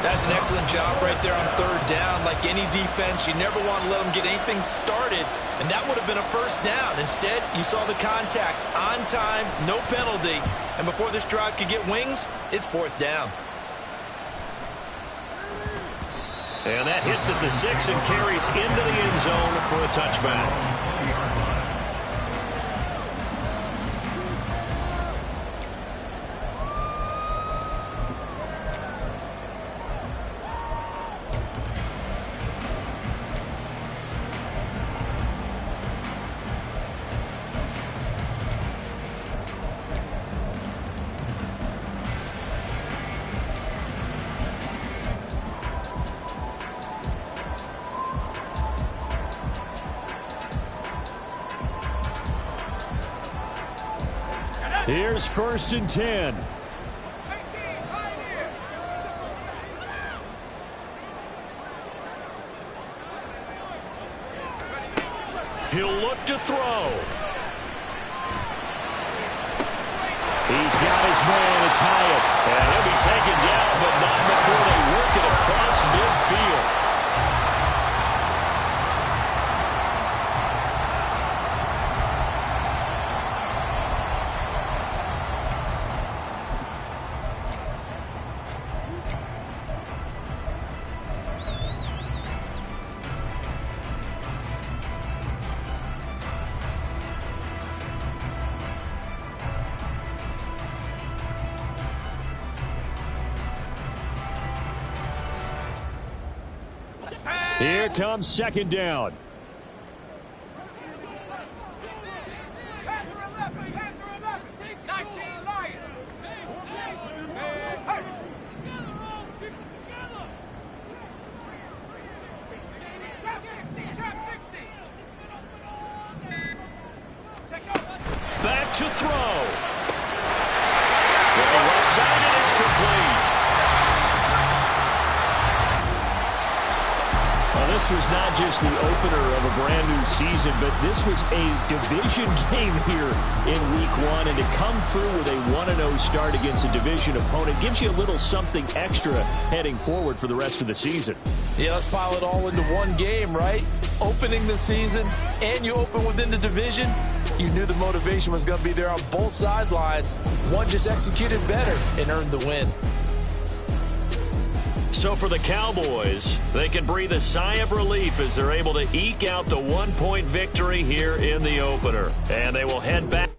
That's an excellent job right there on 3rd down. Like any defense, you never want to let them get anything started, and that would have been a 1st down. Instead, you saw the contact on time, no penalty, and before this drive could get wings, it's 4th down. And that hits at the 6 and carries into the end zone for a touchback. Here's 1st and 10. He'll look to throw. He's got his man. It's Hyatt. And he'll be taken down, but not before they work it across midfield. Here comes 2nd down. Back to throw. Going left side, and it's complete. This was not just the opener of a brand new season, but this was a division game here in week 1. And to come through with a 1-0 start against a division opponent gives you a little something extra heading forward for the rest of the season. Yeah, let's pile it all into one game, right? Opening the season, and you open within the division. You knew the motivation was going to be there on both sidelines. One just executed better and earned the win. So for the Cowboys, they can breathe a sigh of relief as they're able to eke out the 1-point victory here in the opener. And they will head back.